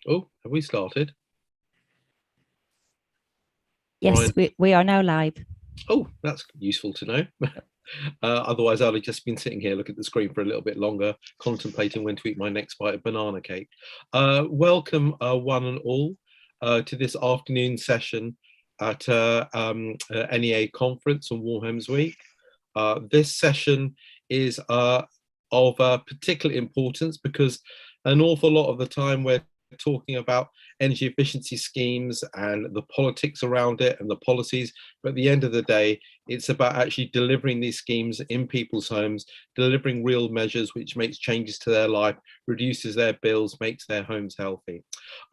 Oh, have we started? Yes, Right. we are now live. Oh, that's useful to know. Otherwise, I'd have just been sitting here looking at the screen for a little bit longer, contemplating when to eat my next bite of banana cake. Welcome, one and all, to this afternoon session at NEA conference on Warham's Week. This session is of particular importance because an awful lot of the time we're talking about energy efficiency schemes and the politics around it and the policies. But at the end of the day, it's about actually delivering these schemes in people's homes, delivering real measures which makes changes to their life, reduces their bills, makes their homes healthy.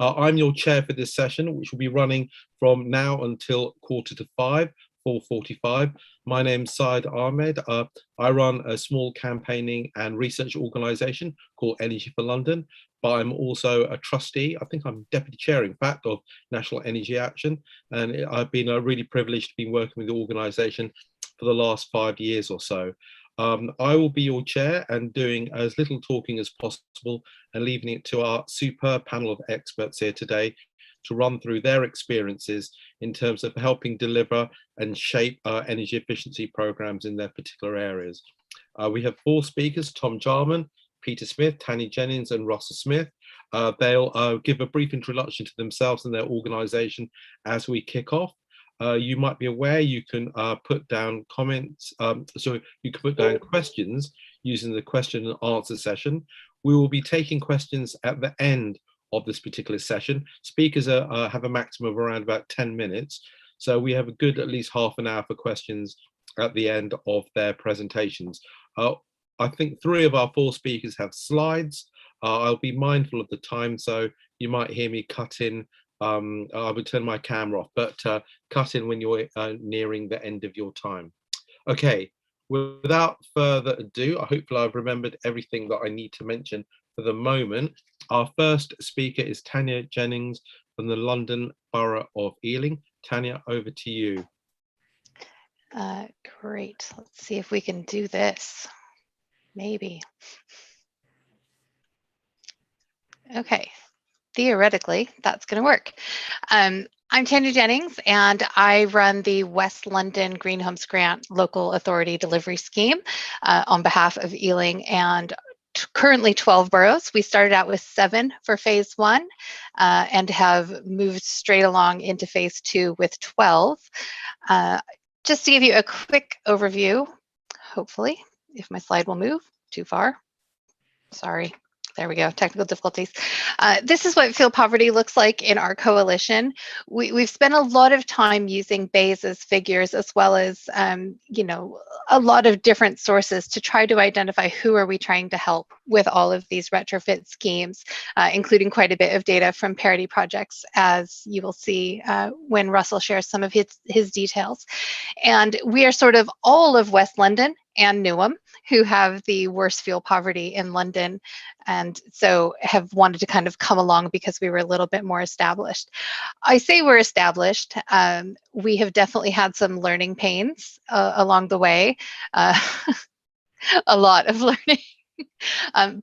I'm your chair for this session, which will be running from now until 4:45. 4:45. My name's Said Ahmed. I run a small campaigning and research organisation called Energy for London, but I'm also a trustee. I think I'm deputy chair, in fact, of National Energy Action, and I've been really privileged to be working with the organisation for the last 5 years or so. I will be your chair and doing as little talking as possible and leaving it to our superb panel of experts here today to run through their experiences in terms of helping deliver and shape energy efficiency programs in their particular areas. We have four speakers: Tom Jarman, Peter Smith, Tanya Jennings, and Russel Smith. They'll give a brief introduction to themselves and their organisation as we kick off. You might be aware you can put down comments, so you can put down questions using the question and answer session. We will be taking questions at the end of this particular session. Speakers have a maximum of around about 10 minutes. So we have a good at least half an hour for questions at the end of their presentations. I think three of our four speakers have slides. I'll be mindful of the time, so you might hear me cut in. I would turn my camera off, but cut in when you're nearing the end of your time. Okay, without further ado, I hope I've remembered everything that I need to mention for the moment. Our first speaker is Tanya Jennings from the London Borough of Ealing. Tanya, over to you. Great. Let's see if we can do this. Maybe. Okay. Theoretically, that's going to work. I'm Tanya Jennings, and I run the West London Green Homes Grant Local Authority Delivery Scheme on behalf of Ealing and currently 12 boroughs. We started out with 7 for phase 1 and have moved straight along into phase 2 with 12. Just to give you a quick overview, hopefully, if my slide will move too far. Sorry. There we go, technical difficulties. This is what fuel poverty looks like in our coalition. We've spent a lot of time using BEIS as figures, as well as, a lot of different sources to try to identify who are we trying to help with all of these retrofit schemes, including quite a bit of data from Parity projects, as you will see when Russell shares some of his details. And we are sort of all of West London and Newham, who have the worst fuel poverty in London, and so have wanted to kind of come along because we were a little bit more established. I say we're established. We have definitely had some learning pains along the way, a lot of learning.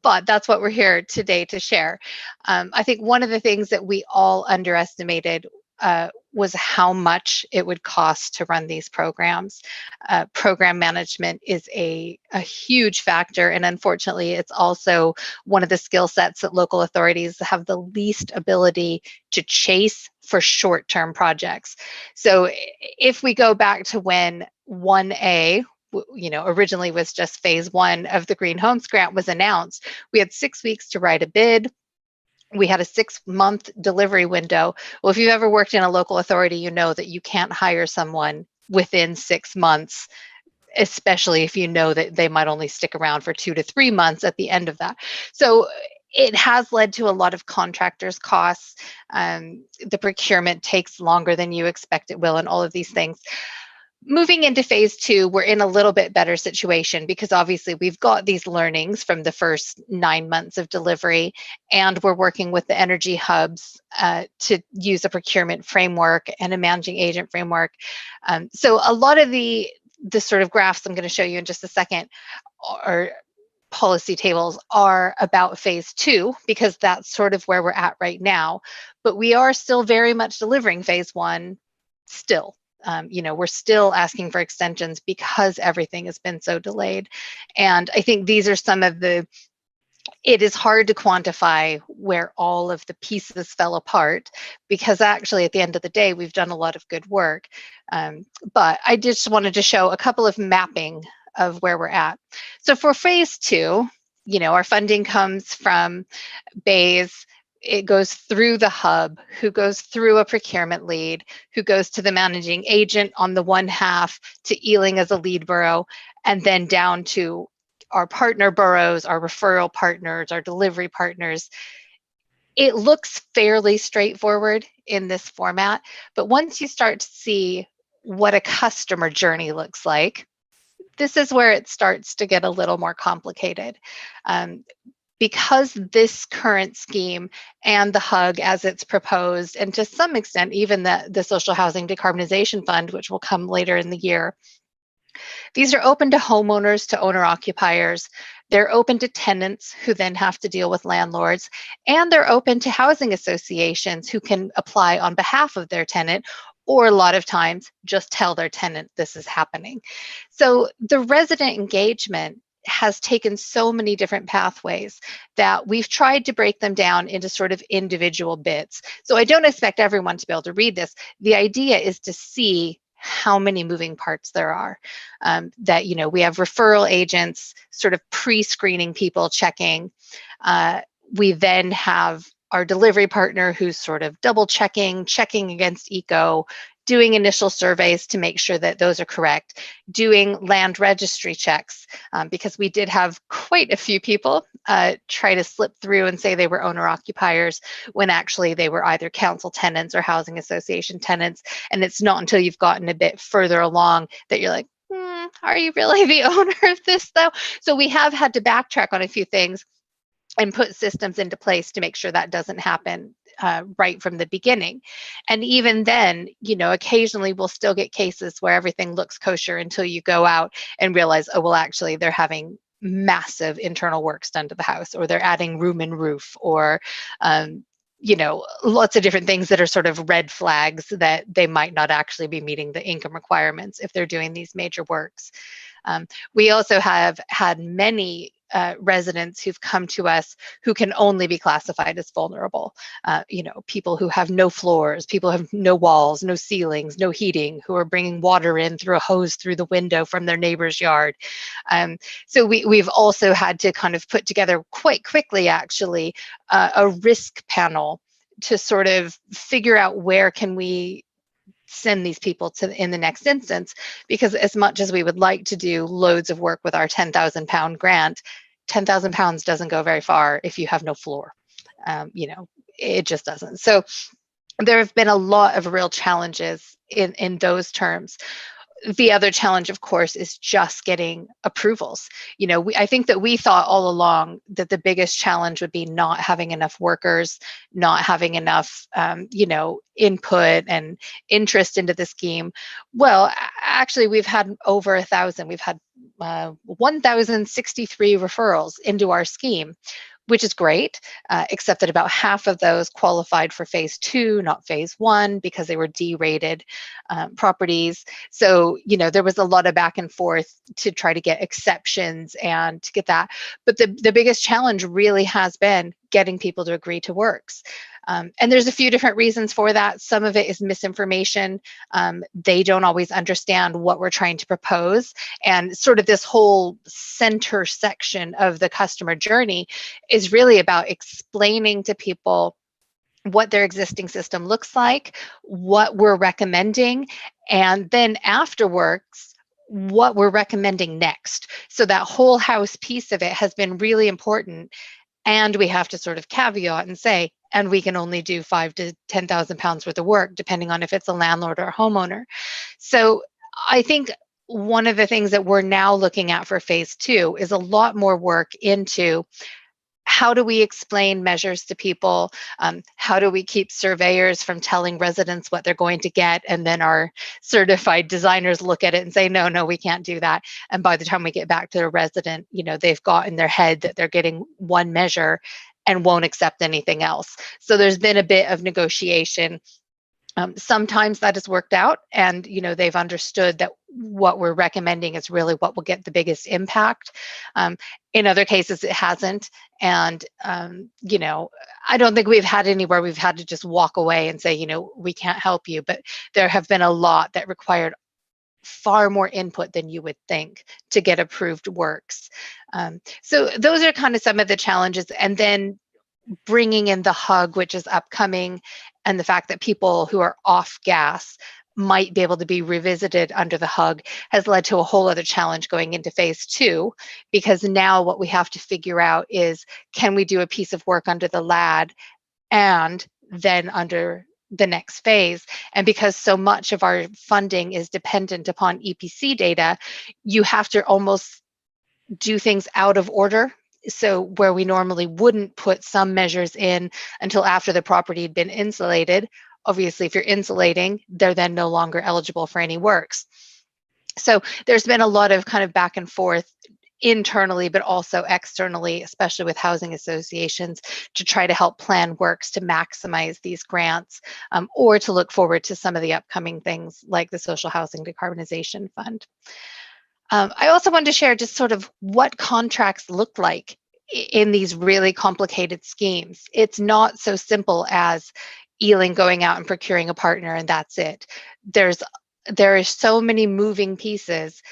But that's what we're here today to share. I think one of the things that we all underestimated was how much it would cost to run these programs. Program management is a huge factor, and unfortunately, it's also one of the skill sets that local authorities have the least ability to chase for short-term projects. So if we go back to when 1A, originally was just phase 1 of the Green Homes Grant was announced, we had 6 weeks to write a bid. We had a 6-month delivery window. Well, if you've ever worked in a local authority, you know that you can't hire someone within 6 months, especially if you know that they might only stick around for 2 to 3 months at the end of that. So it has led to a lot of contractors' costs. The procurement takes longer than you expect it will, and all of these things. Moving into phase 2, we're in a little bit better situation because obviously we've got these learnings from the first 9 months of delivery, and we're working with the energy hubs to use a procurement framework and a managing agent framework. So a lot of the sort of graphs I'm going to show you in just a second are policy tables are about phase 2, because that's sort of where we're at right now. But we are still very much delivering phase 1 still. We're still asking for extensions because everything has been so delayed. And I think these are some of it is hard to quantify where all of the pieces fell apart, because actually at the end of the day, we've done a lot of good work. But I just wanted to show a couple of mapping of where we're at. So for phase 2, our funding comes from Bays. It goes through the hub, who goes through a procurement lead, who goes to the managing agent on the one half, to Ealing as a lead borough, and then down to our partner boroughs, our referral partners, our delivery partners. It looks fairly straightforward in this format, but once you start to see what a customer journey looks like, this is where it starts to get a little more complicated. Because this current scheme and the HUG as it's proposed, and to some extent even the Social Housing Decarbonization Fund, which will come later in the year, these are open to homeowners, to owner-occupiers. They're open to tenants who then have to deal with landlords, and they're open to housing associations who can apply on behalf of their tenant, or a lot of times just tell their tenant this is happening. So the resident engagement has taken so many different pathways that we've tried to break them down into sort of individual bits. So I don't expect everyone to be able to read this. The idea is to see how many moving parts there are. That, we have referral agents sort of pre-screening people, checking. We then have our delivery partner who's sort of double checking against eco, doing initial surveys to make sure that those are correct, doing land registry checks, because we did have quite a few people try to slip through and say they were owner occupiers when actually they were either council tenants or housing association tenants. And it's not until you've gotten a bit further along that you're like, are you really the owner of this though? So we have had to backtrack on a few things and put systems into place to make sure that doesn't happen right from the beginning. And even then, occasionally we'll still get cases where everything looks kosher until you go out and realize, oh, well, actually they're having massive internal works done to the house, or they're adding room and roof, or lots of different things that are sort of red flags that they might not actually be meeting the income requirements if they're doing these major works. We also have had many residents who've come to us who can only be classified as vulnerable. People who have no floors, people who have no walls, no ceilings, no heating, who are bringing water in through a hose through the window from their neighbor's yard. So we've also had to kind of put together quite quickly, actually, a risk panel to sort of figure out where can we send these people to in the next instance, because as much as we would like to do loads of work with our £10,000 grant, £10,000 doesn't go very far if you have no floor. It just doesn't. So there have been a lot of real challenges in those terms. The other challenge, of course, is just getting approvals. I think that we thought all along that the biggest challenge would be not having enough workers, not having enough, input and interest into the scheme. Well, actually, we've had over 1,000. We've had 1,063 referrals into our scheme, which is great, except that about half of those qualified for phase 2, not phase 1, because they were D-rated properties. So, there was a lot of back and forth to try to get exceptions and to get that. But the biggest challenge really has been getting people to agree to works. And there's a few different reasons for that. Some of it is misinformation. They don't always understand what we're trying to propose. And sort of this whole center section of the customer journey is really about explaining to people what their existing system looks like, what we're recommending, and then afterwards, what we're recommending next. So that whole house piece of it has been really important. And we have to sort of caveat and say, and we can only do £5,000 to £10,000 worth of work, depending on if it's a landlord or a homeowner. So I think one of the things that we're now looking at for phase 2 is a lot more work into how do we explain measures to people? How do we keep surveyors from telling residents what they're going to get, and then our certified designers look at it and say, no, no, we can't do that. And by the time we get back to the resident, they've got in their head that they're getting one measure and won't accept anything else. So there's been a bit of negotiation. Sometimes that has worked out, and they've understood that what we're recommending is really what will get the biggest impact. In other cases, it hasn't, and I don't think we've had anywhere we've had to just walk away and say, we can't help you. But there have been a lot that required far more input than you would think to get approved works. So those are kind of some of the challenges, and then bringing in the hug, which is upcoming, and the fact that people who are off gas might be able to be revisited under the hug has led to a whole other challenge going into phase 2, because now what we have to figure out is, can we do a piece of work under the LAD and then under the next phase? And because so much of our funding is dependent upon EPC data, you have to almost do things out of order. So where we normally wouldn't put some measures in until after the property had been insulated, obviously if you're insulating, they're then no longer eligible for any works. So there's been a lot of kind of back and forth internally, but also externally, especially with housing associations, to try to help plan works to maximize these grants, or to look forward to some of the upcoming things like the Social Housing Decarbonization Fund. I also wanted to share just sort of what contracts look like in these really complicated schemes. It's not so simple as Ealing going out and procuring a partner and that's it. There are so many moving pieces.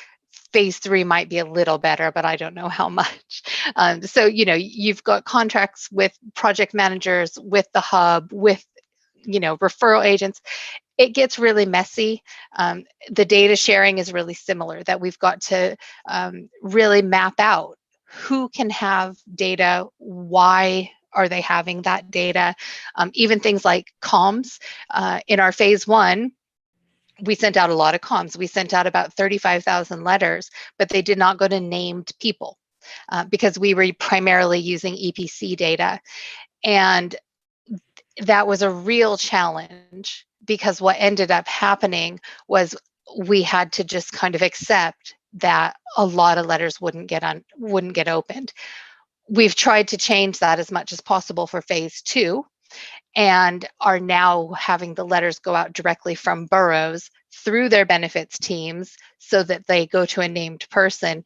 Phase 3 might be a little better, but I don't know how much. So, you've got contracts with project managers, with the hub, with, referral agents. It gets really messy. The data sharing is really similar, that we've got to really map out who can have data, why are they having that data, even things like comms. In our phase 1, we sent out a lot of comms. We sent out about 35,000 letters, but they did not go to named people because we were primarily using EPC data. And that was a real challenge, because what ended up happening was we had to just kind of accept that a lot of letters wouldn't get opened. We've tried to change that as much as possible for phase 2, and are now having the letters go out directly from boroughs through their benefits teams so that they go to a named person.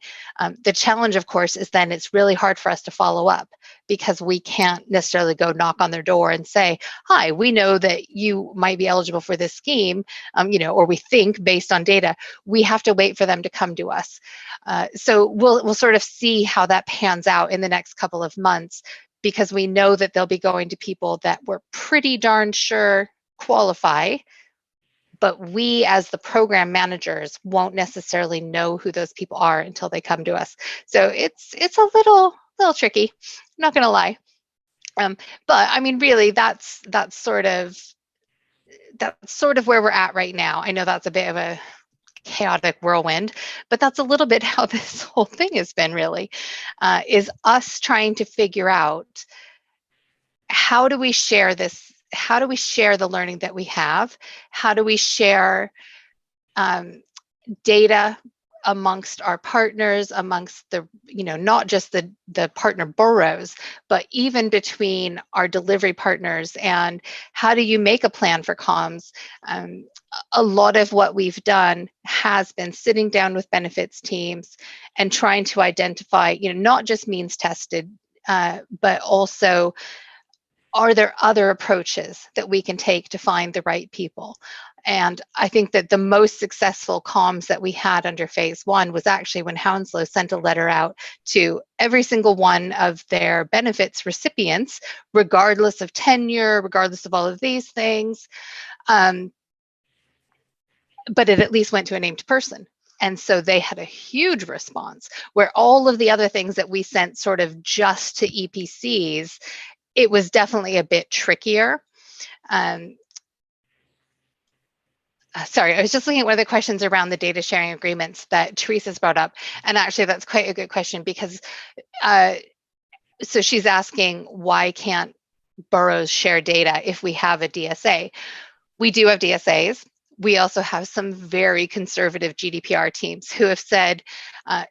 The challenge, of course, is then it's really hard for us to follow up, because we can't necessarily go knock on their door and say, hi, we know that you might be eligible for this scheme, or we think based on data. We have to wait for them to come to us. So we'll sort of see how that pans out in the next couple of months, because we know that they'll be going to people that we're pretty darn sure qualify, but we as the program managers won't necessarily know who those people are until they come to us. So it's a little tricky, I'm not gonna lie. But I mean, really, that's sort of where we're at right now. I know that's a bit of a chaotic whirlwind, but that's a little bit how this whole thing has been, really, is us trying to figure out, how do we share this? How do we share the learning that we have? How do we share data amongst our partners, amongst the, not just the partner boroughs, but even between our delivery partners? And how do you make a plan for comms? A lot of what we've done has been sitting down with benefits teams and trying to identify, not just means tested, but also, are there other approaches that we can take to find the right people? And I think that the most successful comms that we had under phase 1 was actually when Hounslow sent a letter out to every single one of their benefits recipients, regardless of tenure, regardless of all of these things. But it at least went to a named person. And so they had a huge response, where all of the other things that we sent sort of just to EPCs, it was definitely a bit trickier. Sorry, I was just looking at one of the questions around the data sharing agreements that Teresa's brought up. And actually, that's quite a good question, because So she's asking, why can't boroughs share data if we have a DSA? We do have DSAs. We also have some very conservative GDPR teams who have said,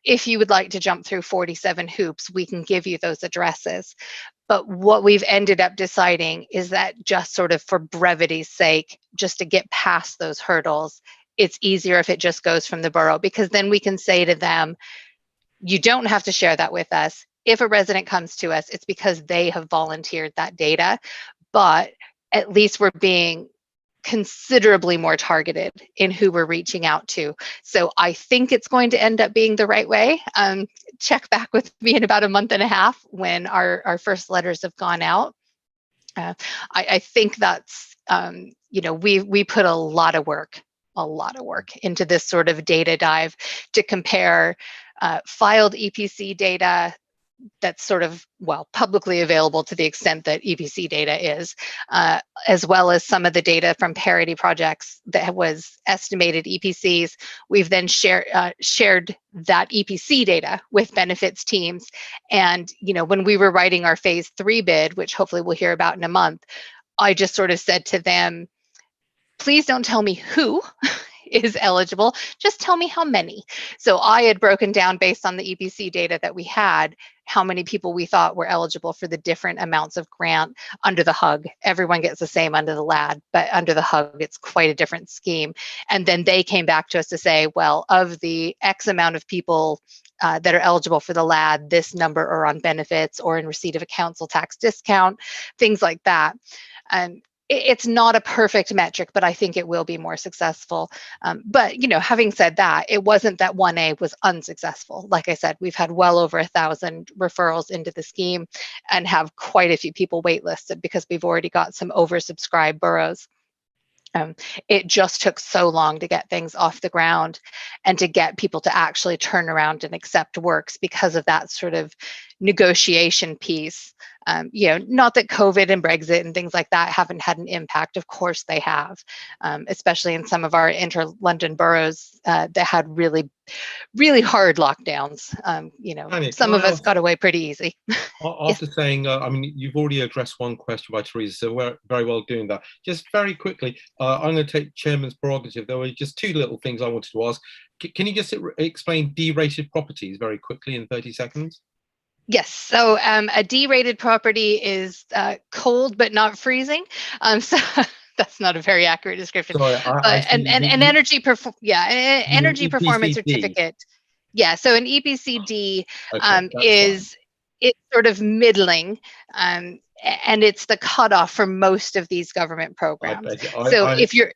if you would like to jump through 47 hoops, we can give you those addresses. But what we've ended up deciding is that, just sort of for brevity's sake, just to get past those hurdles, it's easier if it just goes from the borough, because then we can say to them, you don't have to share that with us. If a resident comes to us, it's because they have volunteered that data, but at least we're being considerably more targeted in who we're reaching out to. So I think it's going to end up being the right way. Check back with me in about a month and a half when our first letters have gone out. I think that's, we put a lot of work into this sort of data dive to compare filed EPC data that's sort of, well, publicly available to the extent that EPC data is, as well as some of the data from Parity projects that was estimated EPCs. We've then shared that EPC data with benefits teams. And, when we were writing our phase 3 bid, which hopefully we'll hear about in a month, I just sort of said to them, please don't tell me who is eligible, just tell me how many. So I had broken down, based on the EPC data that we had, how many people we thought were eligible for the different amounts of grant under the HUG. Everyone gets the same under the LAD, but under the HUG, it's quite a different scheme. And then they came back to us to say, well, of the X amount of people that are eligible for the LAD, this number are on benefits or in receipt of a council tax discount, things like that. It's not a perfect metric, but I think it will be more successful. But, having said that, it wasn't that 1A was unsuccessful. Like I said, we've had well over 1,000 referrals into the scheme and have quite a few people waitlisted because we've already got some oversubscribed boroughs. It just took so long to get things off the ground and to get people to actually turn around and accept works because of that sort of negotiation piece. Not that COVID and Brexit and things like that haven't had an impact. Of course they have, especially in some of our inter-London boroughs that had really, really hard lockdowns. Tanya, Some of us got away pretty easy. After saying, you've already addressed one question by Teresa, so we're very well doing that. Just very quickly, I'm going to take Chairman's prerogative. There were just two little things I wanted to ask. Can you just explain D-rated properties very quickly in 30 seconds? Yes. So a D-rated property is cold but not freezing. So that's not a very accurate description. Sorry, But an energy energy performance certificate. Yeah. So an EPCD is it's sort of middling, and it's the cutoff for most of these government programs. If you're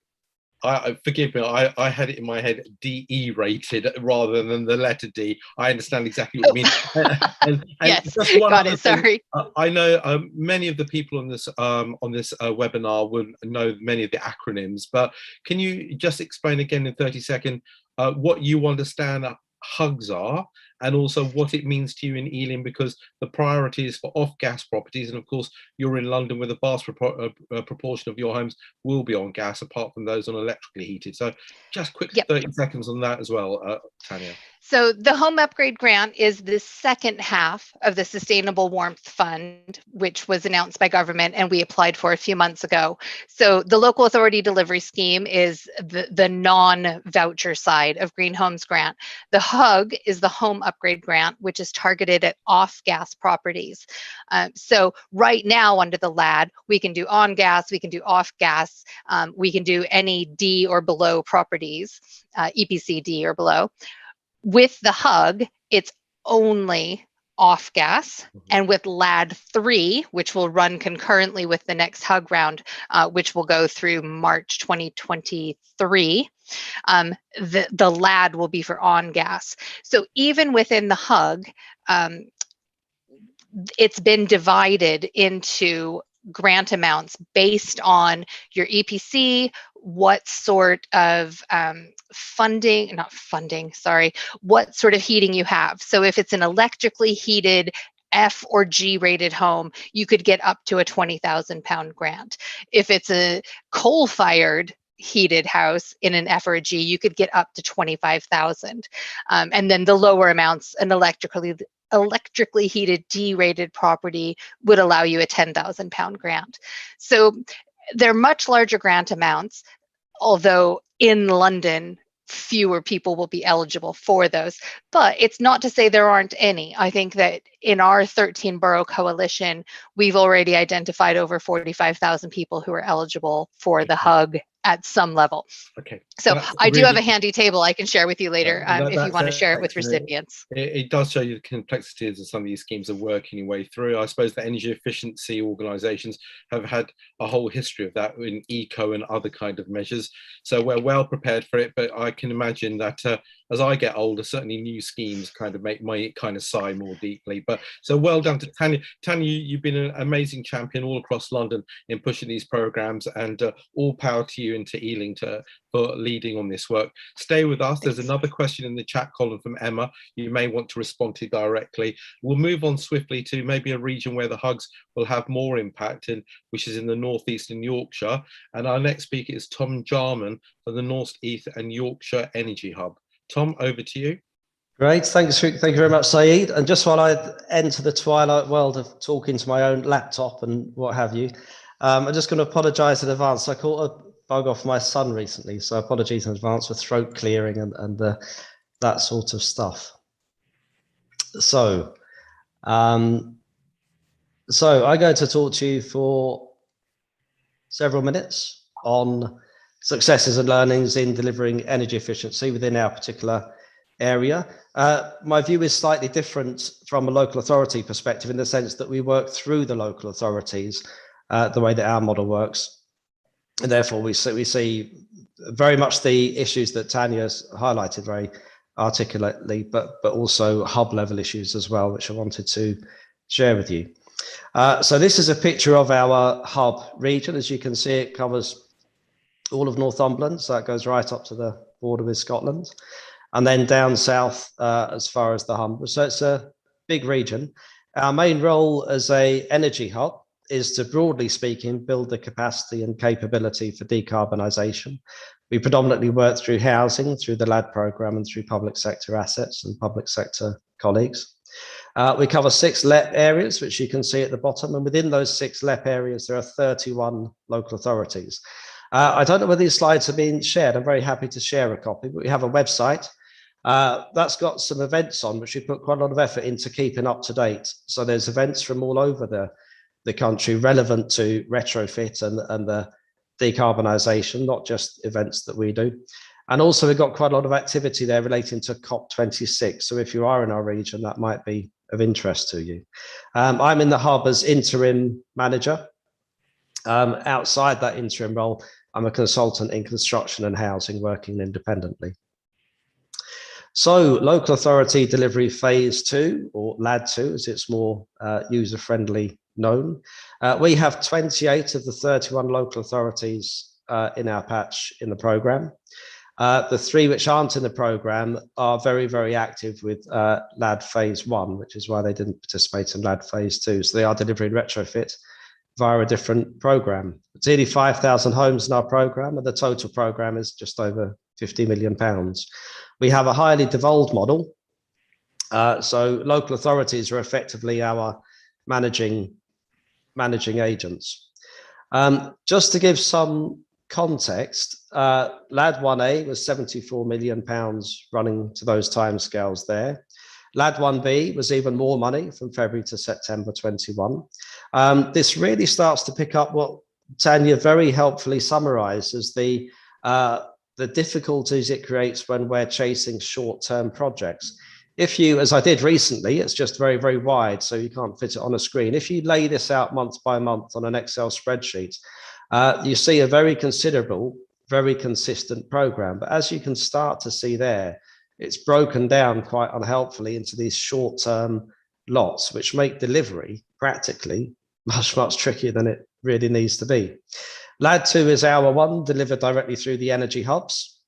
forgive me, I had it in my head DE rated rather than the letter D. I understand exactly what you mean. and yes, got it. Sorry. I know many of the people on this webinar will know many of the acronyms, but can you just explain again in 30 seconds what you understand HUGs are, and also what it means to you in Ealing, because the priority is for off-gas properties, and of course you're in London where the vast proportion of your homes will be on gas, apart from those on electrically heated. So just quick 30 seconds on that as well, Tanya. So the Home Upgrade Grant is the second half of the Sustainable Warmth Fund, which was announced by government and we applied for a few months ago. So the Local Authority Delivery Scheme is the non-voucher side of Green Homes Grant. The HUG is the Home Upgrade Grant, which is targeted at off-gas properties. So right now under the LAD, we can do on-gas, we can do off-gas, we can do any D or below properties, EPC D or below. With the HUG, it's only off gas, and with LAD 3, which will run concurrently with the next HUG round, which will go through March 2023, the LAD will be for on gas. So even within the HUG, it's been divided into grant amounts based on your EPC, what sort of what sort of heating you have. So if it's an electrically heated F or G rated home, you could get up to a £20,000 grant. If it's a coal-fired heated house in an F or a G, you could get up to 25,000. And then the lower amounts, an electrically heated D-rated property would allow you a £10,000 grant. So they're much larger grant amounts, although in London, fewer people will be eligible for those. But it's not to say there aren't any. I think that in our 13 borough coalition, we've already identified over 45,000 people who are eligible for the HUG at some level. Okay. So I do have a handy table I can share with you later if you want to share it with recipients. It does show you the complexities of some of these schemes are working your way through. I suppose the energy efficiency organisations have had a whole history of that in eco and other kind of measures. So we're well prepared for it, but I can imagine that as I get older, certainly new schemes kind of make my kind of sigh more deeply. But so well done to Tanya. Tanya, you've been an amazing champion all across London in pushing these programmes, and all power to you and to Ealing for leading on this work. Stay with us. There's another question in the chat column from Emma you may want to respond to directly. We'll move on swiftly to maybe a region where the HUGs will have more impact, which is in the northeastern Yorkshire. And our next speaker is Tom Jarman for the North East and Yorkshire Energy Hub. Tom, over to you. Great, thank you very much, Saeed. And just while I enter the twilight world of talking to my own laptop and what have you, I'm just going to apologise in advance. I caught a bug off my son recently, so apologies in advance for throat clearing and that sort of stuff. So I'm going to talk to you for several minutes on successes and learnings in delivering energy efficiency within our particular area. My view is slightly different from a local authority perspective in the sense that we work through the local authorities the way that our model works. And therefore we see very much the issues that Tanya's highlighted very articulately, but also hub level issues as well, which I wanted to share with you. So this is a picture of our hub region. As you can see, it covers all of Northumberland, so that goes right up to the border with Scotland, and then down south as far as the Humber. So it's a big region. Our main role as a energy hub is to, broadly speaking, build the capacity and capability for decarbonisation. We predominantly work through housing, through the LAD programme, and through public sector assets and public sector colleagues. We cover 6 LEP areas, which you can see at the bottom, and within those 6 LEP areas, there are 31 local authorities. I don't know whether these slides have been shared. I'm very happy to share a copy, but we have a website that's got some events on, which we put quite a lot of effort into keeping up to date. So there's events from all over the country relevant to retrofit and the decarbonisation, not just events that we do. And also we've got quite a lot of activity there relating to COP26. So if you are in our region, that might be of interest to you. I'm in the hub as interim manager. Outside that interim role, I'm a consultant in construction and housing working independently. So local authority delivery phase 2, or LAD 2 as it's more user-friendly known. We have 28 of the 31 local authorities in our patch in the programme. The 3 which aren't in the programme are very, very active with LAD phase 1, which is why they didn't participate in LAD phase 2. So they are delivering retrofit via a different programme. It's nearly 5,000 homes in our programme, and the total programme is just over £50 million. We have a highly devolved model. So local authorities are effectively our managing agents. Just to give some context, LAD 1A was £74 million running to those timescales there. LAD 1B was even more money from February to September 21. This really starts to pick up what Tanya very helpfully summarised as the difficulties it creates when we're chasing short-term projects. If you, as I did recently, it's just very, very wide, so you can't fit it on a screen. If you lay this out month by month on an Excel spreadsheet, you see a very considerable, very consistent program. But as you can start to see there, it's broken down quite unhelpfully into these short-term lots, which make delivery practically much, much trickier than it really needs to be. LAD 2 is our one, delivered directly through the energy hubs,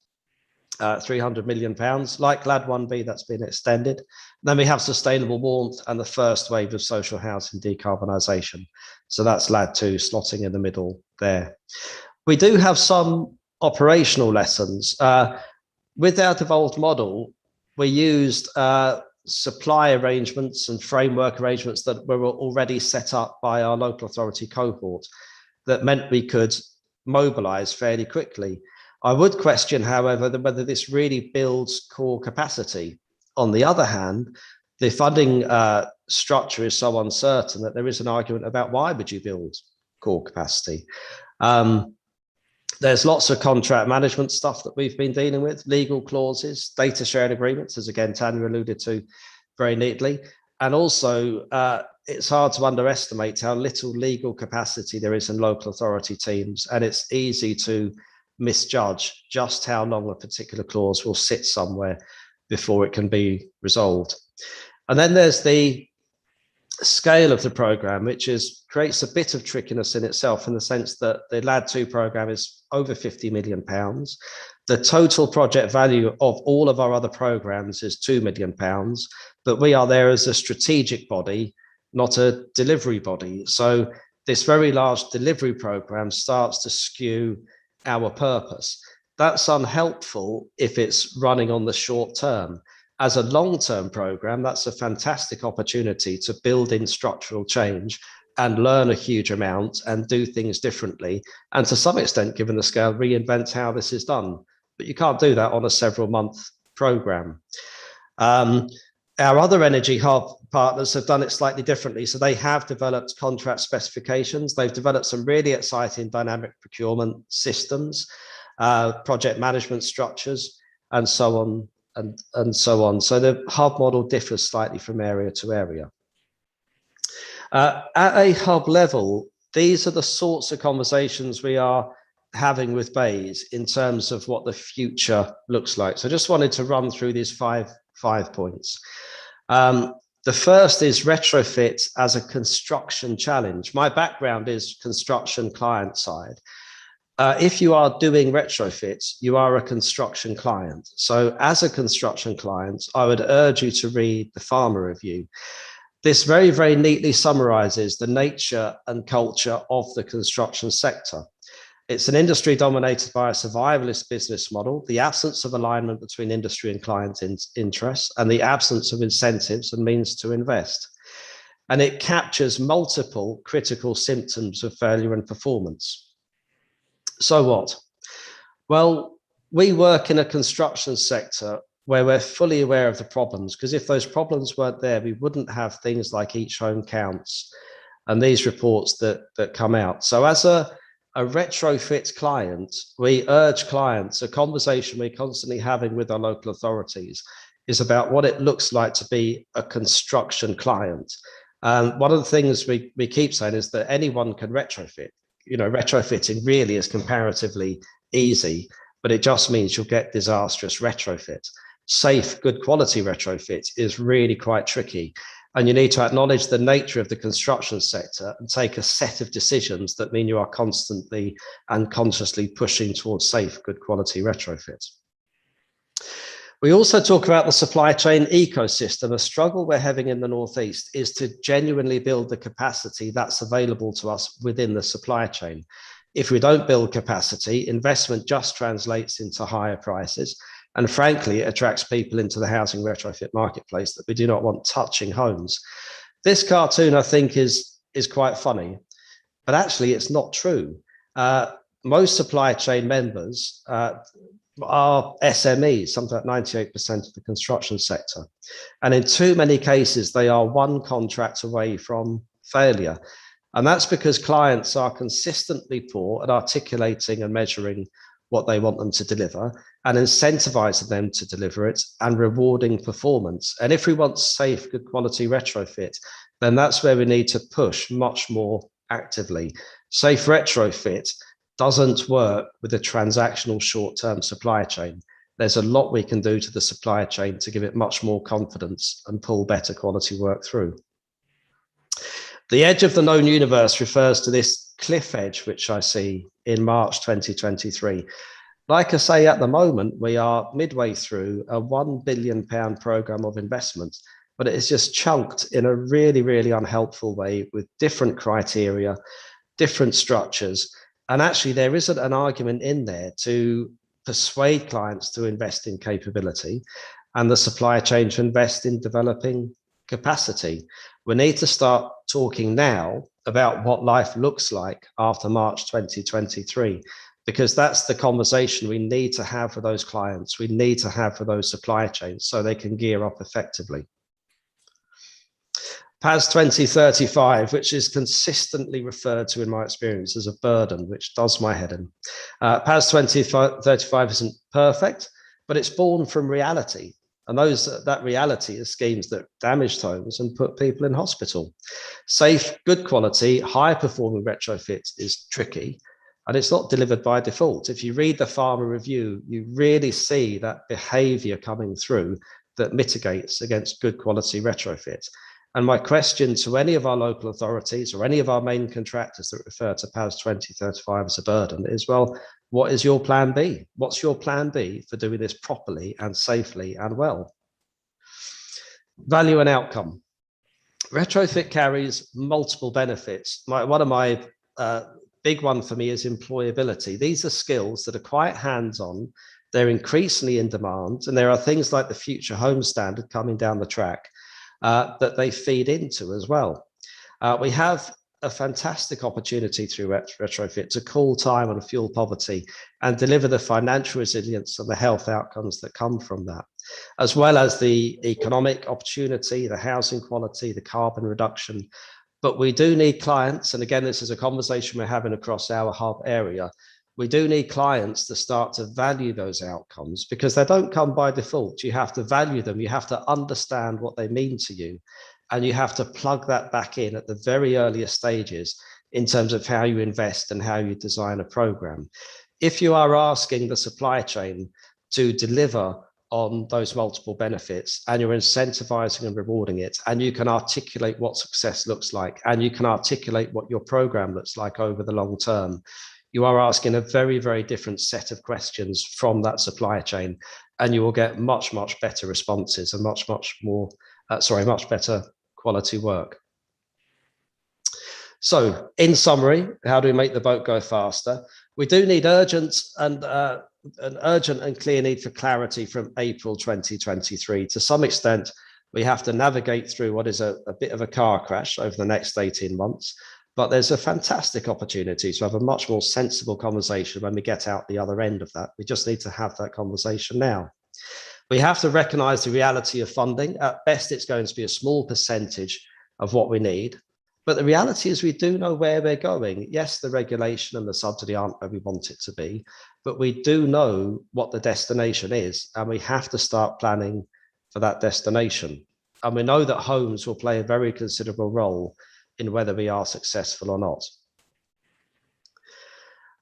£300 million. Like LAD 1B, that's been extended. Then we have sustainable warmth and the first wave of social housing decarbonisation. So that's LAD 2 slotting in the middle there. We do have some operational lessons. With our devolved model, we used supply arrangements and framework arrangements that were already set up by our local authority cohort that meant we could mobilize fairly quickly. I would question, however, whether this really builds core capacity. On the other hand, the funding structure is so uncertain that there is an argument about why would you build core capacity. There's lots of contract management stuff that we've been dealing with, legal clauses, data sharing agreements, as again, Tanya alluded to very neatly. And also, it's hard to underestimate how little legal capacity there is in local authority teams. And it's easy to misjudge just how long a particular clause will sit somewhere before it can be resolved. And then there's the scale of the program, which creates a bit of trickiness in itself, in the sense that the LAD2 program is over £50 million. The total project value of all of our other programs is £2 million, but we are there as a strategic body, not a delivery body. So this very large delivery program starts to skew our purpose. That's unhelpful if it's running on the short term. As a long-term program, that's a fantastic opportunity to build in structural change and learn a huge amount and do things differently. And to some extent, given the scale, reinvent how this is done. But you can't do that on a several-month program. Our other energy hub partners have done it slightly differently. So they have developed contract specifications. They've developed some really exciting dynamic procurement systems, project management structures, and so on. And so on. So the hub model differs slightly from area to area. At a hub level, these are the sorts of conversations we are having with BAYS in terms of what the future looks like. So I just wanted to run through these five points. The first is retrofit as a construction challenge. My background is construction client side. If you are doing retrofits, you are a construction client. So as a construction client, I would urge you to read the Farmer Review. This very, very neatly summarizes the nature and culture of the construction sector. It's an industry dominated by a survivalist business model, the absence of alignment between industry and client interests, and the absence of incentives and means to invest. And it captures multiple critical symptoms of failure and performance. So what? Well, we work in a construction sector where we're fully aware of the problems, because if those problems weren't there, we wouldn't have things like Each Home Counts and these reports that come out. So as a retrofit client, we urge clients, a conversation we're constantly having with our local authorities is about what it looks like to be a construction client. And one of the things we keep saying is that anyone can retrofit. You know, retrofitting really is comparatively easy, but it just means you'll get disastrous retrofit. Safe, good quality retrofit is really quite tricky. And you need to acknowledge the nature of the construction sector and take a set of decisions that mean you are constantly and consciously pushing towards safe, good quality retrofit. We also talk about the supply chain ecosystem. A struggle we're having in the Northeast is to genuinely build the capacity that's available to us within the supply chain. If we don't build capacity, investment just translates into higher prices. And frankly, it attracts people into the housing retrofit marketplace that we do not want touching homes. This cartoon, I think, is quite funny, but actually it's not true. Most supply chain members are SMEs, something like 98% of the construction sector. And in too many cases, they are one contract away from failure. And that's because clients are consistently poor at articulating and measuring what they want them to deliver and incentivizing them to deliver it and rewarding performance. And if we want safe, good quality retrofit, then that's where we need to push much more actively. Safe retrofit doesn't work with a transactional short-term supply chain. There's a lot we can do to the supply chain to give it much more confidence and pull better quality work through. The edge of the known universe refers to this cliff edge, which I see in March 2023. Like I say, at the moment, we are midway through a £1 billion programme of investment, but it is just chunked in a really, really unhelpful way with different criteria, different structures. And actually, there isn't an argument in there to persuade clients to invest in capability. and the supply chain to invest in developing capacity. We need to start talking now about what life looks like after March 2023, because that's the conversation we need to have for those clients. We need to have for those supply chains so they can gear up effectively. PAS 2035, which is consistently referred to in my experience as a burden, which does my head in. PAS 2035 isn't perfect, but it's born from reality. And that reality is schemes that damaged homes and put people in hospital. Safe, good quality, high performing retrofit is tricky, and it's not delivered by default. If you read the farmer review, you really see that behavior coming through that mitigates against good quality retrofit. And my question to any of our local authorities or any of our main contractors that refer to PAS 2035 as a burden is, well, what is your plan B? What's your plan B for doing this properly and safely and well? Value and outcome. Retrofit carries multiple benefits. One of my big one for me is employability. These are skills that are quite hands-on. They're increasingly in demand, and there are things like the Future Home Standard coming down the track that they feed into as well. We have a fantastic opportunity through retrofit to cool time on fuel poverty and deliver the financial resilience and the health outcomes that come from that, as well as the economic opportunity, the housing quality, the carbon reduction. But we do need clients, and again, this is a conversation we're having across our hub area. We do need clients to start to value those outcomes, because they don't come by default. You have to value them. You have to understand what they mean to you. And you have to plug that back in at the very earliest stages in terms of how you invest and how you design a program. If you are asking the supply chain to deliver on those multiple benefits, and you're incentivizing and rewarding it, and you can articulate what success looks like, and you can articulate what your program looks like over the long term, you are asking a very, very different set of questions from that supply chain, and you will get much, much better responses and much better quality work. So in summary, how do we make the boat go faster? We do need an urgent and clear need for clarity from April 2023. To some extent, we have to navigate through what is a bit of a car crash over the next 18 months. But there's a fantastic opportunity to have a much more sensible conversation when we get out the other end of that. We just need to have that conversation now. We have to recognize the reality of funding. At best, it's going to be a small percentage of what we need. But the reality is we do know where we're going. Yes, the regulation and the subsidy aren't where we want it to be, but we do know what the destination is, and we have to start planning for that destination. And we know that homes will play a very considerable role in whether we are successful or not.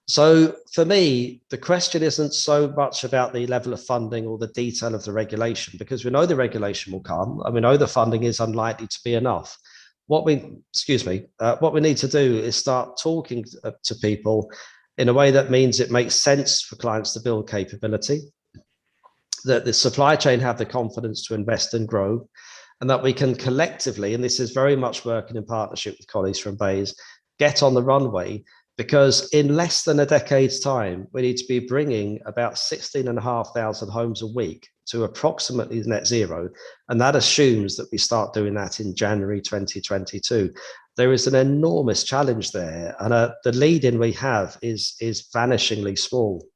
So for me, the question isn't so much about the level of funding or the detail of the regulation, because we know the regulation will come and we know the funding is unlikely to be enough. What we need to do is start talking to people in a way that means it makes sense for clients to build capability, that the supply chain have the confidence to invest and grow, and that we can collectively, and this is very much working in partnership with colleagues from Bays, get on the runway, because in less than a decade's time, we need to be bringing about 16,500 homes a week to approximately net zero. And that assumes that we start doing that in January 2022. There is an enormous challenge there, and the lead-in we have is vanishingly small.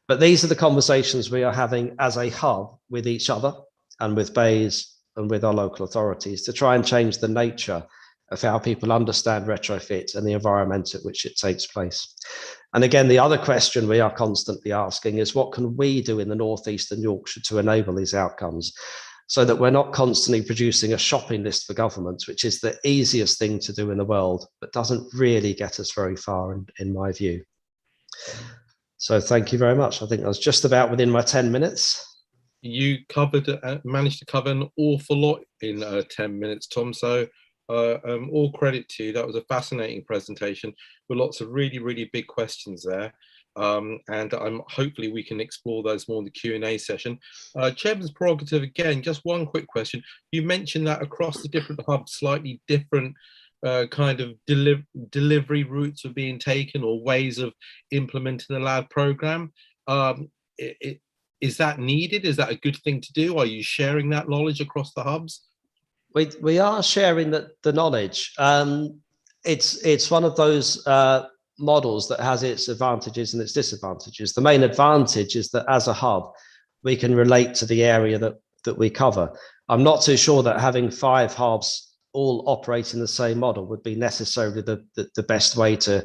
But these are the conversations we are having as a hub with each other and with Bays and with our local authorities to try and change the nature of how people understand retrofit and the environment at which it takes place. And again, the other question we are constantly asking is, what can we do in the North East and Yorkshire to enable these outcomes, so that we're not constantly producing a shopping list for governments, which is the easiest thing to do in the world, but doesn't really get us very far in my view. So thank you very much. I think I was just about within my 10 minutes. You managed to cover an awful lot in 10 minutes, Tom. So all credit to you. That was a fascinating presentation with lots of really, really big questions there. And hopefully we can explore those more in the Q&A session. Chairman's prerogative, again, just one quick question. You mentioned that across the different hubs, slightly different kind of delivery routes are being taken, or ways of implementing the LAD program. Is that needed? Is that a good thing to do? Are you sharing that knowledge across the hubs? We are sharing the knowledge. It's one of those models that has its advantages and its disadvantages. The main advantage is that as a hub, we can relate to the area that we cover. I'm not too sure that having 5 hubs all operating the same model would be necessarily the best way to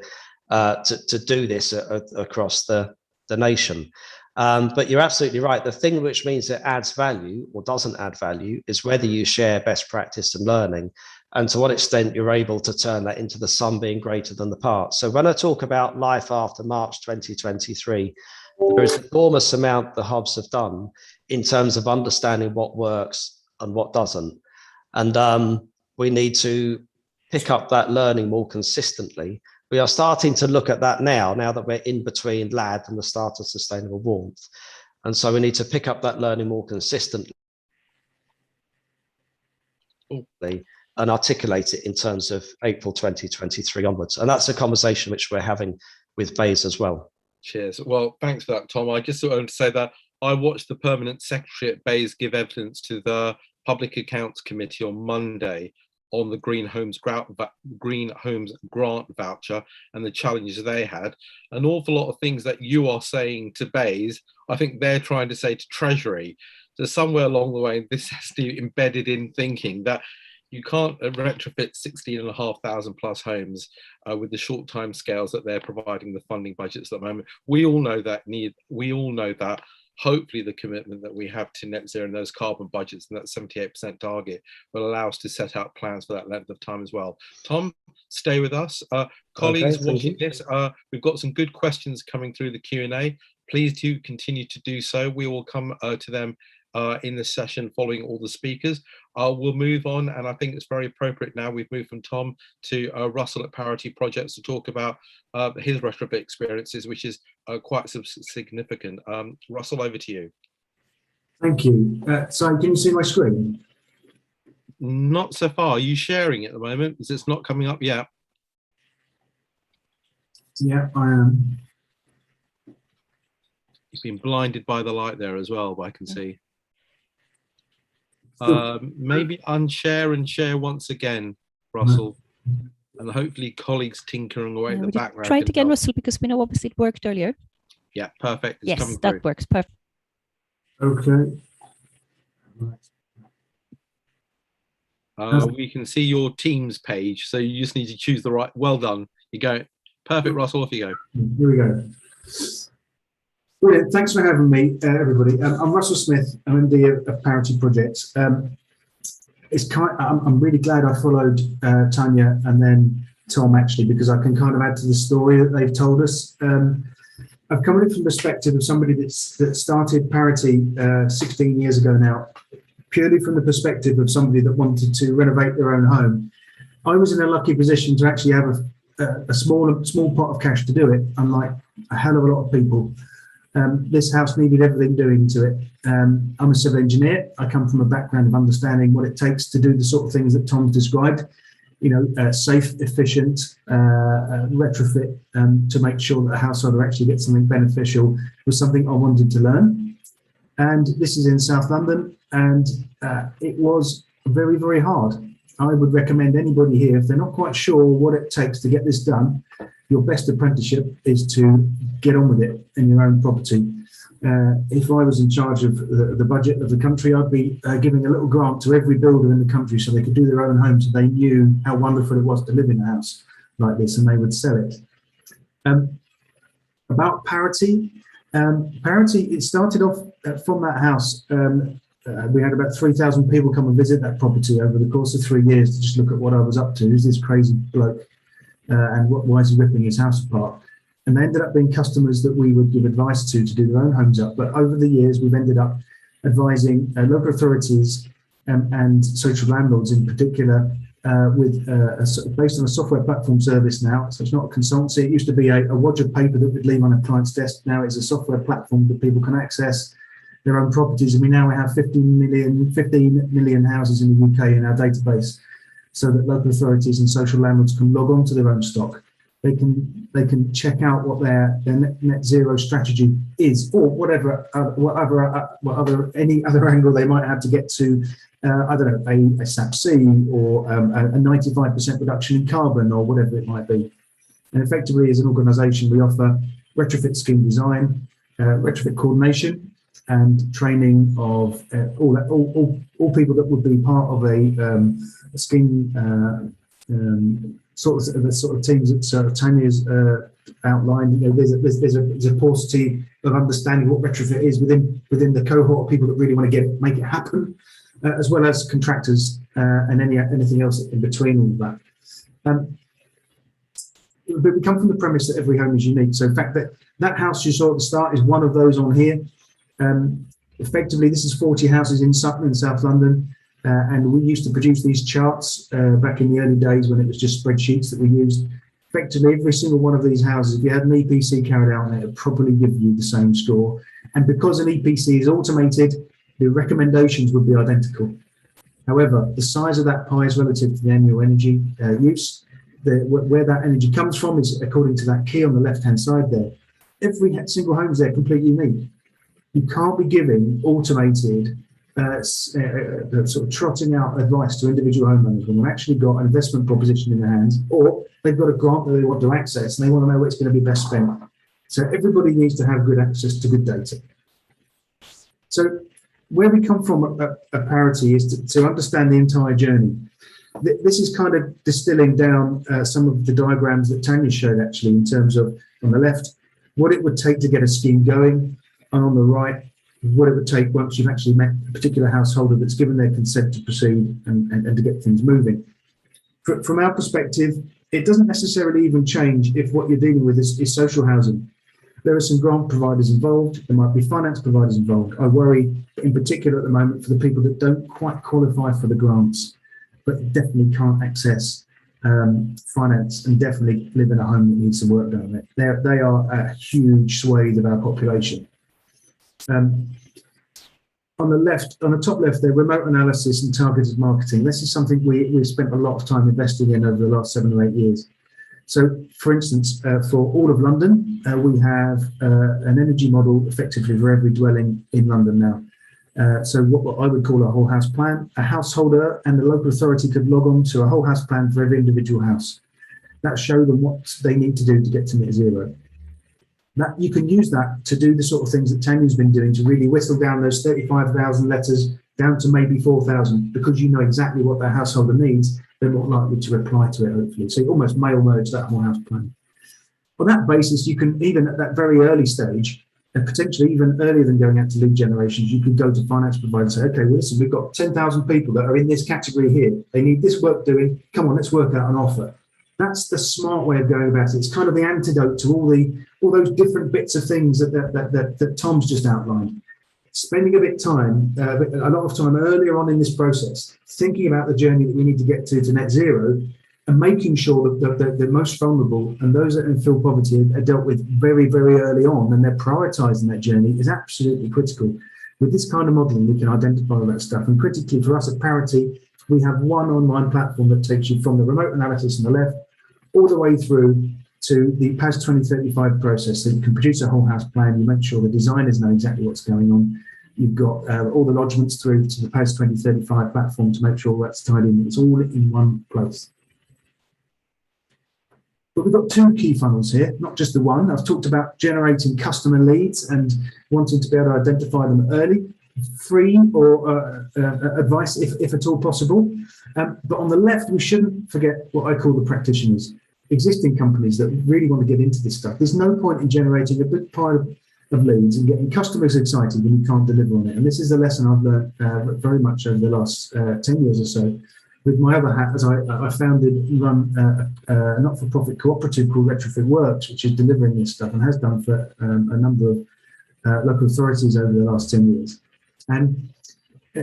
do this across the nation. But you're absolutely right. The thing which means it adds value or doesn't add value is whether you share best practice and learning, and to what extent you're able to turn that into the sum being greater than the parts. So when I talk about life after March 2023, there is an enormous amount the hubs have done in terms of understanding what works and what doesn't. And we need to pick up that learning more consistently. We are starting to look at that now that we're in between LAD and the start of sustainable warmth. And so we need to pick up that learning more consistently and articulate it in terms of April 2023 onwards. And that's a conversation which we're having with BEIS as well. Cheers. Well, thanks for that, Tom. I just wanted to say that I watched the permanent secretary at BEIS give evidence to the Public Accounts Committee on Monday on the Green Homes Grant voucher and the challenges they had. An awful lot of things that you are saying to BEIS, I think they're trying to say to Treasury. So somewhere along the way, this has to be embedded in thinking that you can't retrofit 16,500 plus homes with the short time scales that they're providing the funding budgets at the moment. We all know that need. We all know that. Hopefully the commitment that we have to net zero and those carbon budgets and that 78% target will allow us to set out plans for that length of time as well. Tom, stay with us. Colleagues watching this, we've got some good questions coming through the Q&A. Please do continue to do so. We will come to them in the session following all the speakers. We'll move on, and I think it's very appropriate now. We've moved from Tom to Russell at Parity Projects to talk about his retrofit experiences, which is quite significant. Russell, over to you. Thank you. So can you see my screen? Not so far. Are you sharing it at the moment? Is it's not coming up yet? Yeah, I am. You've been blinded by the light there as well, I can see. Maybe unshare and share once again, Russell, and hopefully colleagues tinkering away in the background. Try it again, Russell, because we know obviously it worked earlier. Yeah, perfect. It's yes, that works perfect. Okay. We can see your Teams page, so you just need to choose the right. Well done. You go. Perfect, Russell. Off you go. Here we go. Brilliant. Thanks for having me, everybody. I'm Russel Smith. I'm MD of Parity Projects. I'm really glad I followed Tanya and then Tom, actually, because I can kind of add to the story that they've told us. I've come in from the perspective of somebody that started Parity 16 years ago now, purely from the perspective of somebody that wanted to renovate their own home. I was in a lucky position to actually have a small pot of cash to do it, unlike a hell of a lot of people. This house needed everything doing to it. I'm a civil engineer. I come from a background of understanding what it takes to do the sort of things that Tom's described. You know, safe, efficient, retrofit to make sure that a householder actually gets something beneficial was something I wanted to learn. And this is in South London, and it was very, very hard. I would recommend anybody here, if they're not quite sure what it takes to get this done, your best apprenticeship is to get on with it in your own property. If I was in charge of the budget of the country, I'd be giving a little grant to every builder in the country so they could do their own homes, so they knew how wonderful it was to live in a house like this, and they would sell it. About Parity. Parity, it started off from that house. We had about 3,000 people come and visit that property over the course of 3 years to just look at what I was up to. Who's this crazy bloke? And why is he ripping his house apart? And they ended up being customers that we would give advice to do their own homes up. But over the years, we've ended up advising local authorities and social landlords in particular based on a software platform service now. So it's not a consultancy. It used to be a wad of paper that we'd leave on a client's desk. Now it's a software platform that people can access their own properties. And we now have 15 million houses in the UK in our database, so that local authorities and social landlords can log on to their own stock. they can check out what their net zero strategy is, or whatever any other angle they might have to get to. I don't know, a SAP-C or a 95% reduction in carbon or whatever it might be. And effectively, as an organisation, we offer retrofit scheme design, retrofit coordination, and training of all people that would be part of a scheme sort of teams that sort of Tanya's outlined. You know, there's a paucity of understanding what retrofit is within the cohort of people that really want to make it happen, as well as contractors and anything else in between all of that. But we come from the premise that every home is unique. So in fact, that house you saw at the start is one of those on here. Effectively, this is 40 houses in Sutton in South London. And we used to produce these charts back in the early days when it was just spreadsheets that we used. Effectively, every single one of these houses, if you had an EPC carried out on it, it would probably give you the same score. And because an EPC is automated, the recommendations would be identical. However, the size of that pie is relative to the annual energy use. Where that energy comes from is according to that key on the left-hand side there. Every single home is there completely unique. You can't be giving automated sort of trotting out advice to individual homeowners when they've actually got an investment proposition in their hands, or they've got a grant that they want to access and they want to know where it's going to be best spent. So everybody needs to have good access to good data. So where we come from at Parity is to understand the entire journey. This is kind of distilling down some of the diagrams that Tanya showed, actually, in terms of, on the left, what it would take to get a scheme going, and on the right, what it would take once you've actually met a particular householder that's given their consent to proceed and to get things moving. From our perspective, it doesn't necessarily even change if what you're dealing with is social housing. There are some grant providers involved. There might be finance providers involved. I worry in particular at the moment for the people that don't quite qualify for the grants, but definitely can't access finance and definitely live in a home that needs some work done on it. They are a huge swathe of our population. On the top left there, remote analysis and targeted marketing. This is something we've spent a lot of time investing in over the last 7 or 8 years. So, for instance, for all of London, we have an energy model effectively for every dwelling in London now. So what I would call a whole house plan. A householder and the local authority could log on to a whole house plan for every individual house. That show them what they need to do to get to net zero. That you can use that to do the sort of things that Tanya's been doing to really whistle down those 35,000 letters down to maybe 4,000, because you know exactly what that householder needs. They're more likely to reply to it, hopefully. So you almost mail merge that whole house plan. On that basis, you can, even at that very early stage, and potentially even earlier than going out to lead generations, you could go to finance providers and say, okay, well, listen, we've got 10,000 people that are in this category here. They need this work doing. Come on, let's work out an offer. That's the smart way of going about it. It's kind of the antidote to all those different bits of things that Tom's just outlined. Spending a lot of time earlier on in this process, thinking about the journey that we need to get to net zero, and making sure that the most vulnerable and those that feel poverty are dealt with very, very early on, and they're prioritising that journey, is absolutely critical. With this kind of modelling, we can identify all that stuff. And critically for us at Parity, we have one online platform that takes you from the remote analysis on the left all the way through to the PAS 2035 process. So you can produce a whole house plan. You make sure the designers know exactly what's going on. You've got all the lodgements through to the PAS 2035 platform to make sure that's tied in. It's all in one place. But we've got two key funnels here, not just the one. I've talked about generating customer leads and wanting to be able to identify them early, free or advice if at all possible. But on the left, we shouldn't forget what I call the practitioners, existing companies that really want to get into this stuff. There's no point in generating a big pile of leads and getting customers excited when you can't deliver on it. And this is a lesson I've learned very much over the last 10 years or so. With my other hat, as I founded and run a not-for-profit cooperative called Retrofitworks, which is delivering this stuff and has done for a number of local authorities over the last 10 years. And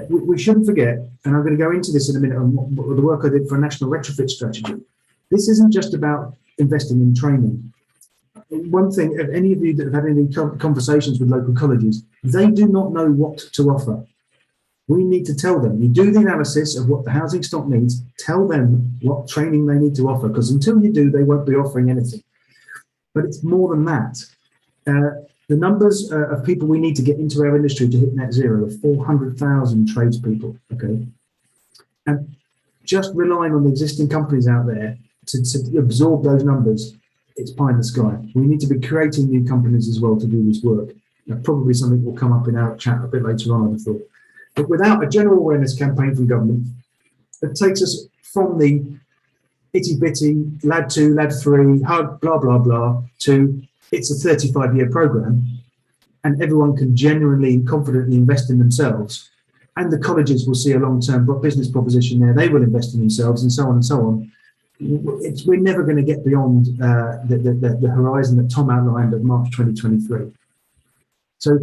we shouldn't forget, and I'm going to go into this in a minute on the work I did for a national retrofit strategy. This isn't just about investing in training. One thing, if any of you that have had any conversations with local colleges, they do not know what to offer. We need to tell them. You do the analysis of what the housing stock needs, tell them what training they need to offer, because until you do, they won't be offering anything. But it's more than that. The numbers of people we need to get into our industry to hit net zero are 400,000 tradespeople, okay? And just relying on the existing companies out there to absorb those numbers, it's pie in the sky. We need to be creating new companies as well to do this work. Probably something will come up in our chat a bit later on, I would thought. But without a general awareness campaign from government, it takes us from the itty-bitty, lad 2, lad 3, hug, blah, blah, blah, to it's a 35-year program, and everyone can genuinely and confidently invest in themselves. And the colleges will see a long-term business proposition there. They will invest in themselves, and so on and so on. We're never going to get beyond the horizon that Tom outlined of March 2023. So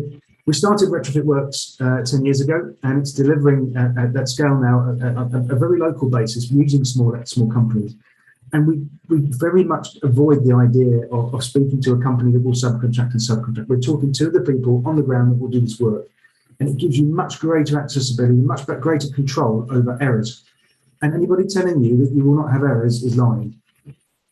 we started Retrofitworks 10 years ago, and it's delivering at that scale now at a very local basis using small companies. And we very much avoid the idea of speaking to a company that will subcontract and subcontract. We're talking to the people on the ground that will do this work. And it gives you much greater accessibility, much greater control over errors. And anybody telling you that you will not have errors is lying.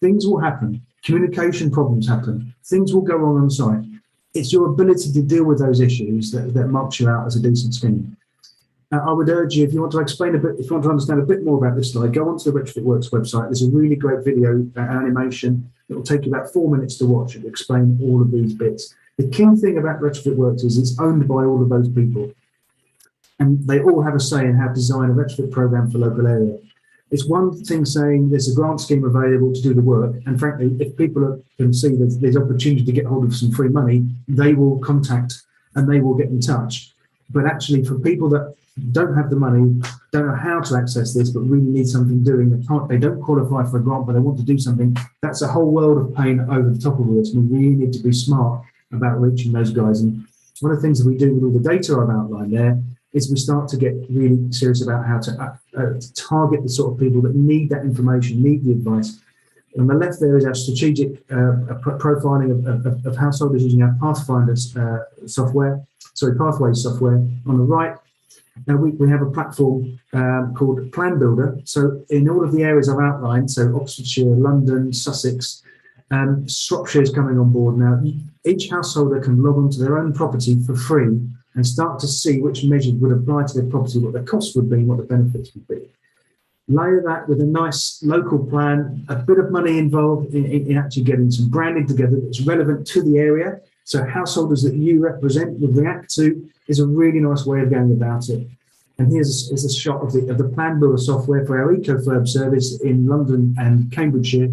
Things will happen. Communication problems happen. Things will go wrong on site. It's your ability to deal with those issues that marks you out as a decent scheme. I would urge you, if you want to explain a bit, if you want to understand a bit more about this slide, go onto the Retrofitworks website. There's a really great video animation. It will take you about 4 minutes to watch and explain all of these bits. The key thing about Retrofitworks is it's owned by all of those people. And they all have a say in how to design a retrofit program for local area. It's one thing saying there's a grant scheme available to do the work. And frankly, if people can see that there's opportunity to get hold of some free money, they will contact and they will get in touch. But actually for people that don't have the money, don't know how to access this, but really need something doing, they don't qualify for a grant, but they want to do something, that's a whole world of pain over the top of this. We really need to be smart about reaching those guys. And one of the things that we do with all the data I've outlined there is we start to get really serious about how to target the sort of people that need that information, need the advice. On the left there is our strategic profiling of householders using our Pathways software. On the right, we have a platform called Plan Builder. So in all of the areas I've outlined, so Oxfordshire, London, Sussex, Shropshire is coming on board now. Each householder can log on to their own property for free and start to see which measures would apply to their property, what the costs would be, and what the benefits would be. Layer that with a nice local plan, a bit of money involved in actually getting some branding together that's relevant to the area. So householders that you represent would react to is a really nice way of going about it. And here's a shot of the Plan Builder software for our EcoFurb service in London and Cambridgeshire.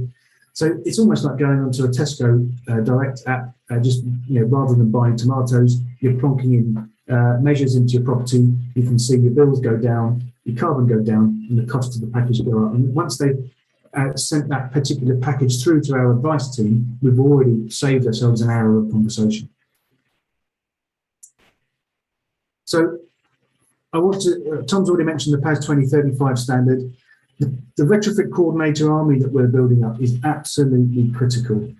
So it's almost like going onto a Tesco direct app, rather than buying tomatoes, you're plonking in measures into your property. You can see your bills go down, your carbon go down, and the cost of the package go up. And once they've sent that particular package through to our advice team, we've already saved ourselves an hour of conversation. So I want to, Tom's already mentioned the PAS 2035 standard. The retrofit coordinator army that we're building up is absolutely critical.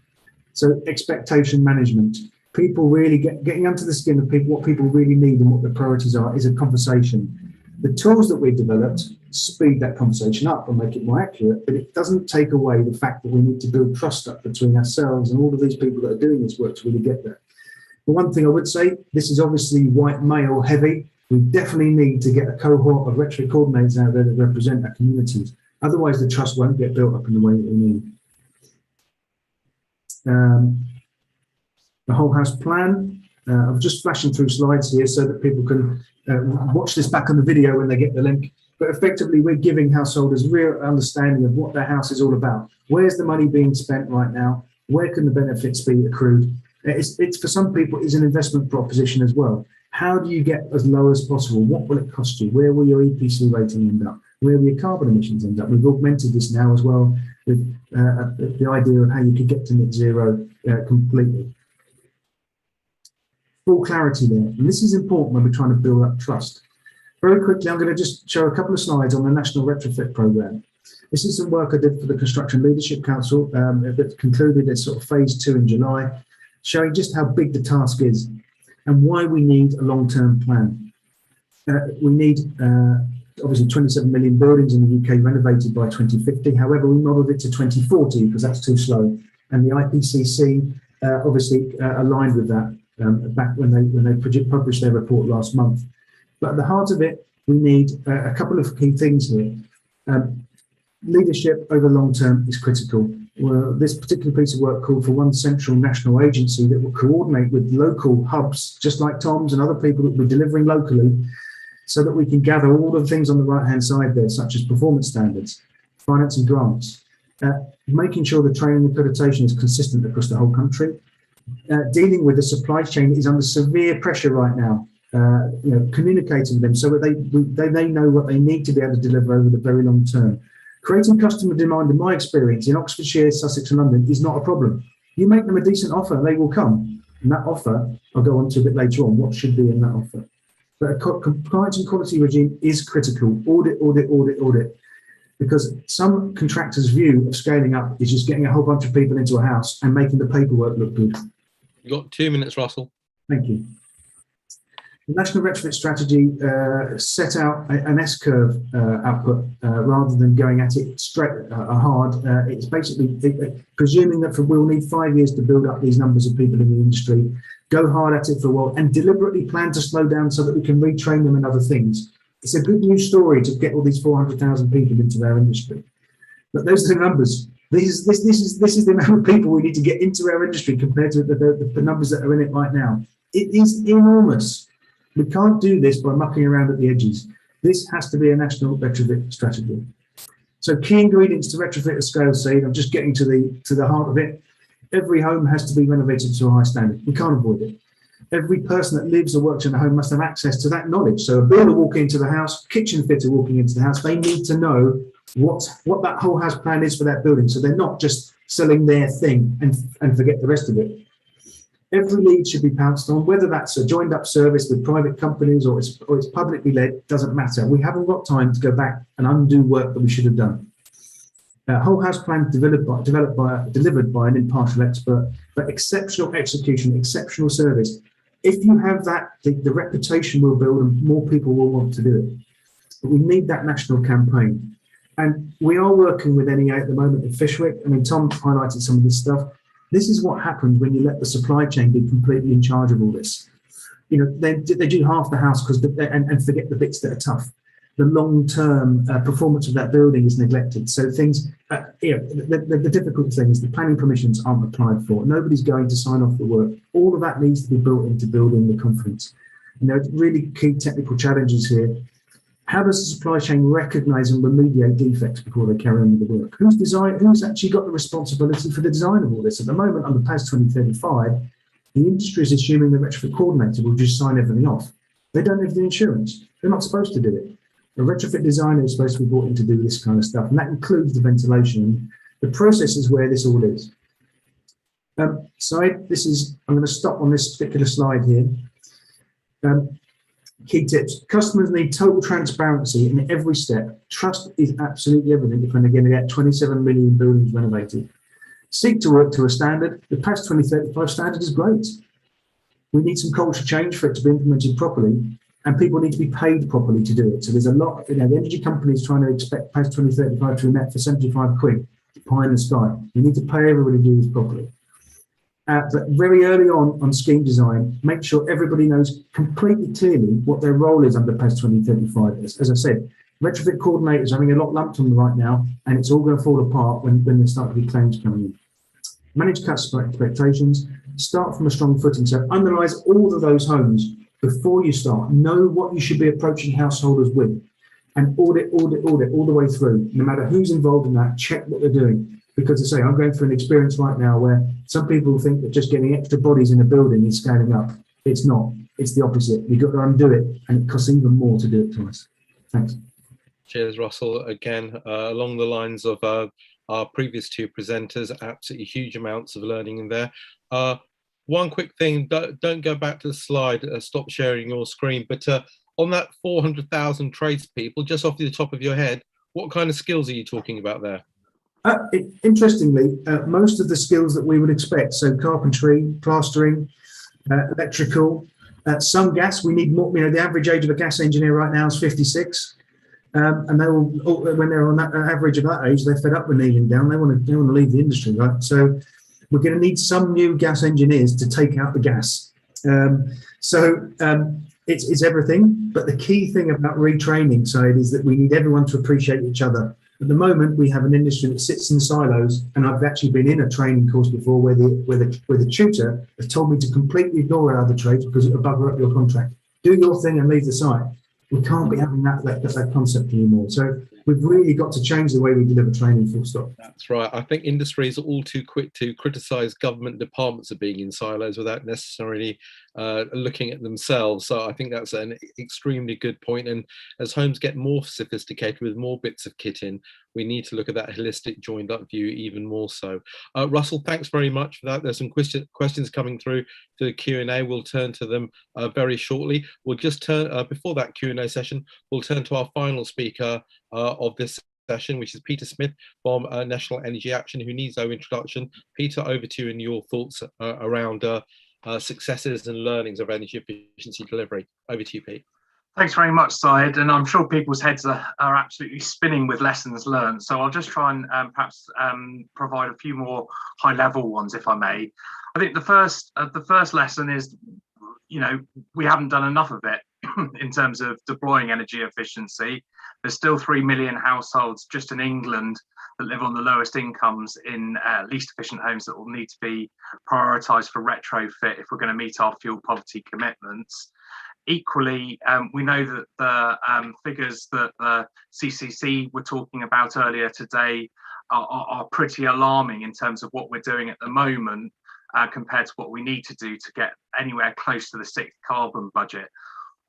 So expectation management, people really getting under the skin of people, what people really need and what their priorities are, is a conversation. The tools that we've developed speed that conversation up and make it more accurate, but it doesn't take away the fact that we need to build trust up between ourselves and all of these people that are doing this work to really get there. The one thing I would say, this is obviously white male heavy. We definitely need to get a cohort of retrofit coordinators out there that represent our communities. Otherwise, the trust won't get built up in the way that we need. The whole house plan. I'm just flashing through slides here so that people can watch this back on the video when they get the link. But effectively, we're giving householders real understanding of what their house is all about. Where's the money being spent right now? Where can the benefits be accrued? It's for some people, it's an investment proposition as well. How do you get as low as possible? What will it cost you? Where will your EPC rating end up? Where will your carbon emissions end up? We've augmented this now as well with the idea of how you could get to net zero completely. Full clarity there. And this is important when we're trying to build up trust. Very quickly, I'm going to just show a couple of slides on the National Retrofit Programme. This is some work I did for the Construction Leadership Council that concluded as sort of phase 2 in July, showing just how big the task is and why we need a long-term plan. We need obviously 27 million buildings in the UK renovated by 2050. However, we modelled it to 2040 because that's too slow. and the IPCC obviously aligned with that back when they published their report last month. But at the heart of it, we need a couple of key things here. Leadership over long term is critical. Well, this particular piece of work called for one central national agency that will coordinate with local hubs, just like Tom's and other people that we're delivering locally, so that we can gather all the things on the right-hand side there, such as performance standards, finance and grants, making sure the training and accreditation is consistent across the whole country, dealing with the supply chain that is under severe pressure right now, communicating with them so that they know what they need to be able to deliver over the very long term. Creating customer demand, in my experience, in Oxfordshire, Sussex and London is not a problem. You make them a decent offer, they will come. And that offer, I'll go on to a bit later on, what should be in that offer. But a compliance and quality regime is critical. Audit, audit, audit, audit. Because some contractors' view of scaling up is just getting a whole bunch of people into a house and making the paperwork look good. You've got 2 minutes, Russell. Thank you. The National Retrofit Strategy set out an S-curve output rather than going at it straight hard. It's basically presuming that we'll need 5 years to build up these numbers of people in the industry, go hard at it for a while, and deliberately plan to slow down so that we can retrain them in other things. It's a good news story to get all these 400,000 people into their industry. But those are the numbers. This is the amount of people we need to get into our industry compared to the numbers that are in it right now. It is enormous. We can't do this by mucking around at the edges. This has to be a national retrofit strategy. So key ingredients to retrofit a scale seed, I'm just getting to the heart of it. Every home has to be renovated to a high standard. We can't avoid it. Every person that lives or works in a home must have access to that knowledge. So a builder walking into the house, kitchen fitter walking into the house, they need to know what that whole house plan is for that building. So they're not just selling their thing and forget the rest of it. Every lead should be pounced on, whether that's a joined up service with private companies or it's publicly led, doesn't matter. We haven't got time to go back and undo work that we should have done. Whole house plan delivered by an impartial expert, but exceptional execution, exceptional service. If you have that, the reputation will build and more people will want to do it. But we need that national campaign. And we are working with NEA at the moment in Fishwick. I mean, Tom highlighted some of this stuff. This is what happens when you let the supply chain be completely in charge of all this. They do half the house and forget the bits that are tough. The long-term performance of that building is neglected. So things, the difficult things, the planning permissions aren't applied for. Nobody's going to sign off the work. All of that needs to be built into building the confidence. And there are really key technical challenges here. How does the supply chain recognise and remediate defects before they carry on with the work? Who's actually got the responsibility for the design of all this? At the moment, under PAS 2035, the industry is assuming the retrofit coordinator will just sign everything off. They don't have the insurance. They're not supposed to do it. A retrofit designer is supposed to be brought in to do this kind of stuff, and that includes the ventilation. The process is where this all is. I'm going to stop on this particular slide here. Key tips. Customers need total transparency in every step. Trust is absolutely everything if we're going to get 27 million buildings renovated. Seek to work to a standard. The PAS 2035 standard is great. We need some culture change for it to be implemented properly, and people need to be paid properly to do it. So there's a lot, the energy companies trying to expect PAS 2035 to be met for 75 quid, pie in the sky. You need to pay everybody to do this properly. But very early on scheme design, make sure everybody knows completely clearly what their role is under PAS 2035. As I said, retrofit coordinators are having a lot lumped on them right now, and it's all going to fall apart when there start to be claims coming in. Manage customer expectations, start from a strong footing. So analyse all of those homes before you start. Know what you should be approaching householders with, and audit all the way through. No matter who's involved in that, check what they're doing. Because I say, I'm going through an experience right now where some people think that just getting extra bodies in a building is scaling up. It's not. It's the opposite. You've got to undo it, and it costs even more to do it twice. Thanks. Cheers, Russell. Again, along the lines of our previous two presenters, absolutely huge amounts of learning in there. One quick thing, don't go back to the slide, stop sharing your screen, but on that 400,000 tradespeople, just off the top of your head, what kind of skills are you talking about there? Interestingly, most of the skills that we would expect, so carpentry, plastering, electrical, some gas, we need more, the average age of a gas engineer right now is 56. And they will, when they're on that average of that age, they're fed up with kneeling down. They want to leave the industry, right? So we're going to need some new gas engineers to take out the gas. It's everything, but the key thing about retraining side is that we need everyone to appreciate each other. At the moment, we have an industry that sits in silos, and I've actually been in a training course before where the tutor has told me to completely ignore our other trades because it will bugger up your contract. Do your thing and leave the site. We can't be having that concept anymore. So we've really got to change the way we deliver training, full stop. That's right. I think industries are all too quick to criticise government departments of being in silos without necessarily looking at themselves. So I think that's an extremely good point. And as homes get more sophisticated with more bits of kit in, we need to look at that holistic joined up view even more so. Russell, thanks very much for that. There's some questions coming through to the Q&A. We'll turn to them very shortly. We'll just turn, before that Q&A session, we'll turn to our final speaker of this session, which is Peter Smith from National Energy Action, who needs no introduction. Peter, over to you and your thoughts around successes and learnings of energy efficiency delivery. Over to you, Pete. Thanks very much, Syed, and I'm sure people's heads are absolutely spinning with lessons learned. So I'll just try and perhaps provide a few more high-level ones, if I may. I think the first lesson is, we haven't done enough of it in terms of deploying energy efficiency. There's still 3 million households just in England that live on the lowest incomes in least efficient homes that will need to be prioritised for retrofit if we're going to meet our fuel poverty commitments. Equally, we know that the figures that the CCC were talking about earlier today are pretty alarming in terms of what we're doing at the moment compared to what we need to do to get anywhere close to the 6th carbon budget.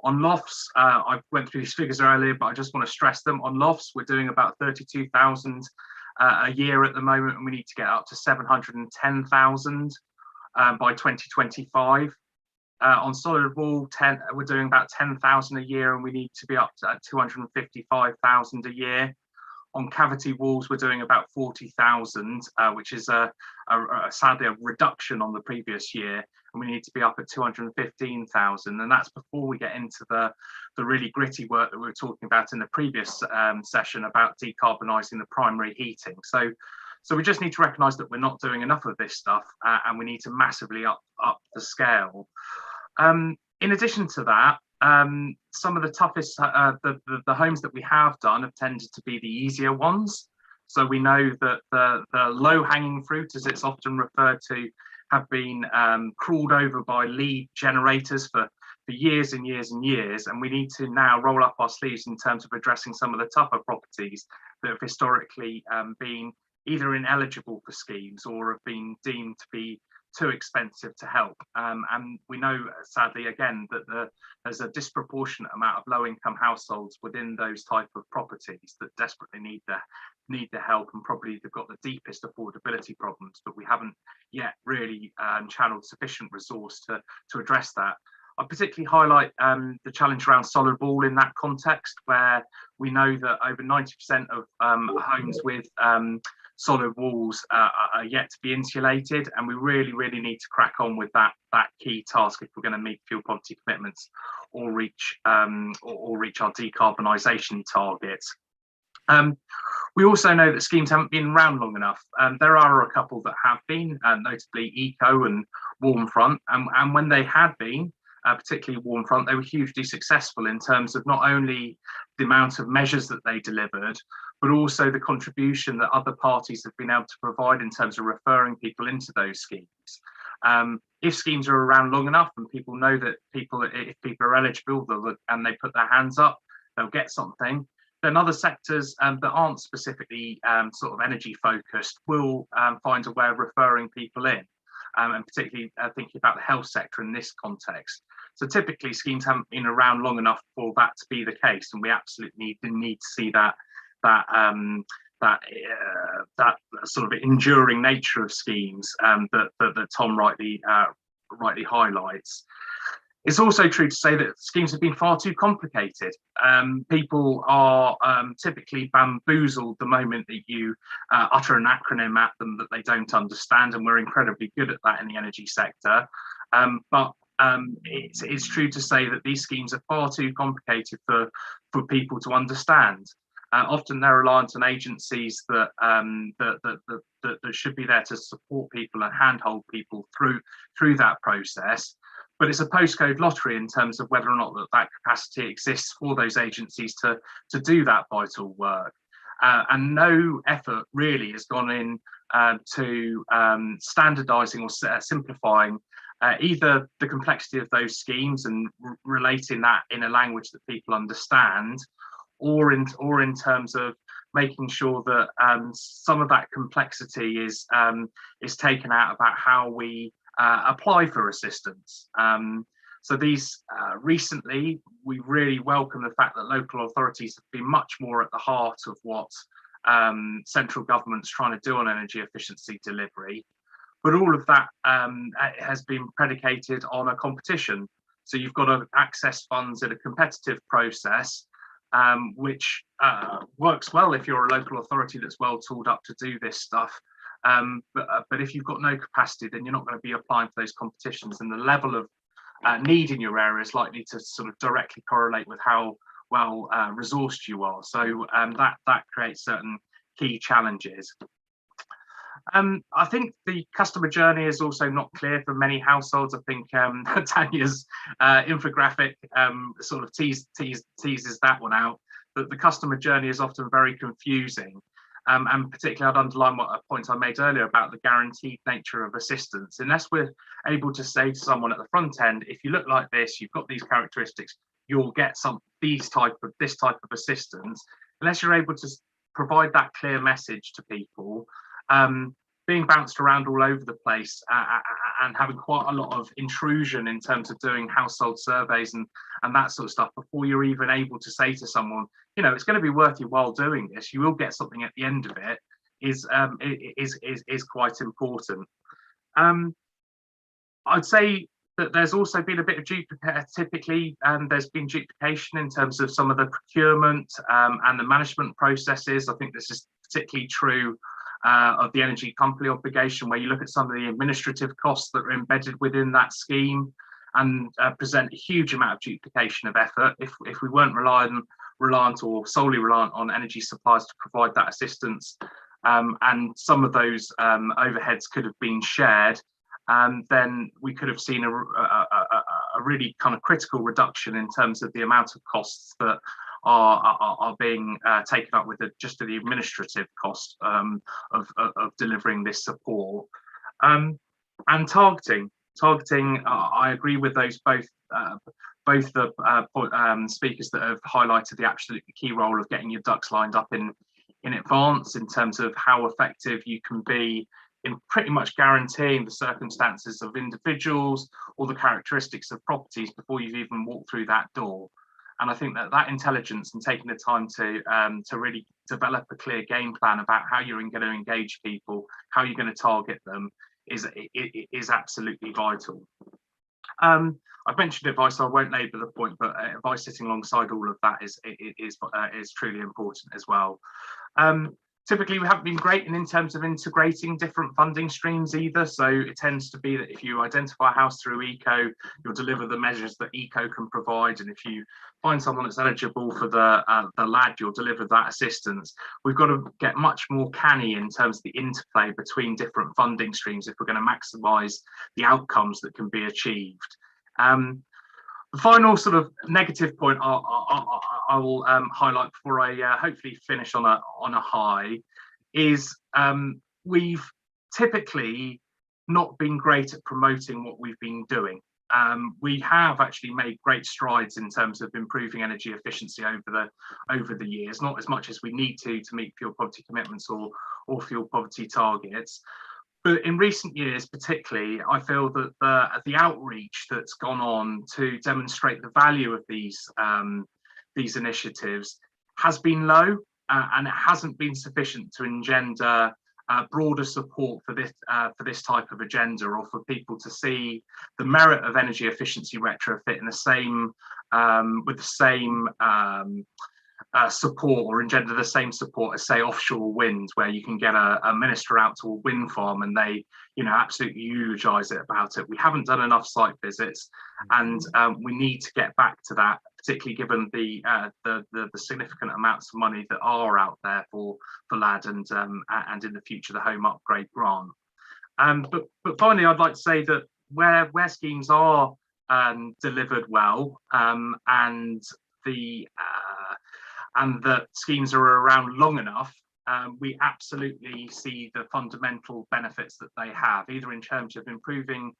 On lofts, I went through these figures earlier, but I just want to stress them. On lofts, we're doing about 32,000 a year at the moment, and we need to get up to 710,000 by 2025. On solid wall, we're doing about 10,000 a year, and we need to be up to 255,000 a year. On cavity walls, we're doing about 40,000, which is sadly a reduction on the previous year, and we need to be up at 215,000. And that's before we get into the really gritty work that we were talking about in the previous session about decarbonising the primary heating. So we just need to recognise that we're not doing enough of this stuff, and we need to massively up the scale. In addition to that, some of the toughest, the homes that we have done have tended to be the easier ones. So we know that the low-hanging fruit, as it's often referred to, have been crawled over by lead generators for years and years and years, and we need to now roll up our sleeves in terms of addressing some of the tougher properties that have historically been either ineligible for schemes or have been deemed to be too expensive to help. And we know, sadly, again, that there's a disproportionate amount of low-income households within those type of properties that desperately need the help, and probably they've got the deepest affordability problems, but we haven't yet really channeled sufficient resource to address that. I particularly highlight the challenge around solid wall in that context, where we know that over 90% of homes with solid walls are yet to be insulated, and we really need to crack on with that key task if we're going to meet fuel poverty commitments or reach our decarbonisation targets. We also know that schemes haven't been around long enough. There are a couple that have been, notably Eco and Warmfront, and when they had been, particularly Warmfront, they were hugely successful in terms of not only the amount of measures that they delivered, but also the contribution that other parties have been able to provide in terms of referring people into those schemes. If schemes are around long enough and people know that if people are eligible and they put their hands up, they'll get something, then other sectors that aren't specifically sort of energy focused will find a way of referring people in. And particularly thinking about the health sector in this context. So typically schemes haven't been around long enough for that to be the case, and we absolutely need to see that sort of enduring nature of schemes that Tom rightly highlights. It's also true to say that schemes have been far too complicated. People are typically bamboozled the moment that you utter an acronym at them that they don't understand, and we're incredibly good at that in the energy sector. But it's true to say that these schemes are far too complicated for people to understand. Often they're reliant on agencies that, that should be there to support people and handhold people through that process. But it's a postcode lottery in terms of whether or not that capacity exists for those agencies to do that vital work. And no effort really has gone in to standardising or simplifying either the complexity of those schemes and relating that in a language that people understand, or in terms of making sure that some of that complexity is taken out about how we apply for assistance. So these recently, we really welcome the fact that local authorities have been much more at the heart of what central government's trying to do on energy efficiency delivery. But all of that has been predicated on a competition. So you've got to access funds in a competitive process, which works well if you're a local authority that's well tooled up to do this stuff. But if you've got no capacity, then you're not going to be applying for those competitions, and the level of need in your area is likely to sort of directly correlate with how well resourced you are. So that creates certain key challenges. I think the customer journey is also not clear for many households. I think Tanya's infographic sort of teases that one out, that the customer journey is often very confusing. And particularly I'd underline a point I made earlier about the guaranteed nature of assistance. Unless we're able to say to someone at the front end, if you look like this, you've got these characteristics, you'll get this type of assistance. Unless you're able to provide that clear message to people, being bounced around all over the place and having quite a lot of intrusion in terms of doing household surveys and that sort of stuff before you're even able to say to someone, you know, it's going to be worth your while doing this, you will get something at the end of it, is quite important. I'd say that there's also been a bit of typically there's been duplication in terms of some of the procurement and the management processes. I think this is particularly true of the energy company obligation, where you look at some of the administrative costs that are embedded within that scheme and present a huge amount of duplication of effort. If we weren't reliant or solely reliant on energy suppliers to provide that assistance, and some of those overheads could have been shared, then we could have seen a really kind of critical reduction in terms of the amount of costs that are being taken up with just the administrative cost of delivering this support. And targeting, I agree with those both the speakers that have highlighted the absolutely key role of getting your ducks lined up in advance in terms of how effective you can be in pretty much guaranteeing the circumstances of individuals or the characteristics of properties before you've even walked through that door. And I think that intelligence and taking the time to really develop a clear game plan about how you're going to engage people, how you're going to target them, is absolutely vital. I've mentioned advice, so I won't labour the point, but advice sitting alongside all of that is truly important as well. Typically, we haven't been great in terms of integrating different funding streams either. So it tends to be that if you identify a house through ECO, you'll deliver the measures that ECO can provide. And if you find someone that's eligible for the LAD, you'll deliver that assistance. We've got to get much more canny in terms of the interplay between different funding streams if we're going to maximise the outcomes that can be achieved. The final sort of negative point I will highlight before I hopefully finish on a high is we've typically not been great at promoting what we've been doing. We have actually made great strides in terms of improving energy efficiency over the years, not as much as we need to meet fuel poverty commitments or fuel poverty targets. But in recent years, particularly, I feel that the outreach that's gone on to demonstrate the value of these initiatives has been low, and it hasn't been sufficient to engender broader support for this type of agenda, or for people to see the merit of energy efficiency retrofit in the same with the same support or engender the same support as, say, offshore wind, where you can get a minister out to a wind farm and they, absolutely eulogize it about it. We haven't done enough site visits, and we need to get back to that, particularly given the significant amounts of money that are out there for LAD and in the future the Home Upgrade Grant. But finally, I'd like to say that where schemes are delivered well, and that schemes are around long enough, we absolutely see the fundamental benefits that they have, either in terms of improving,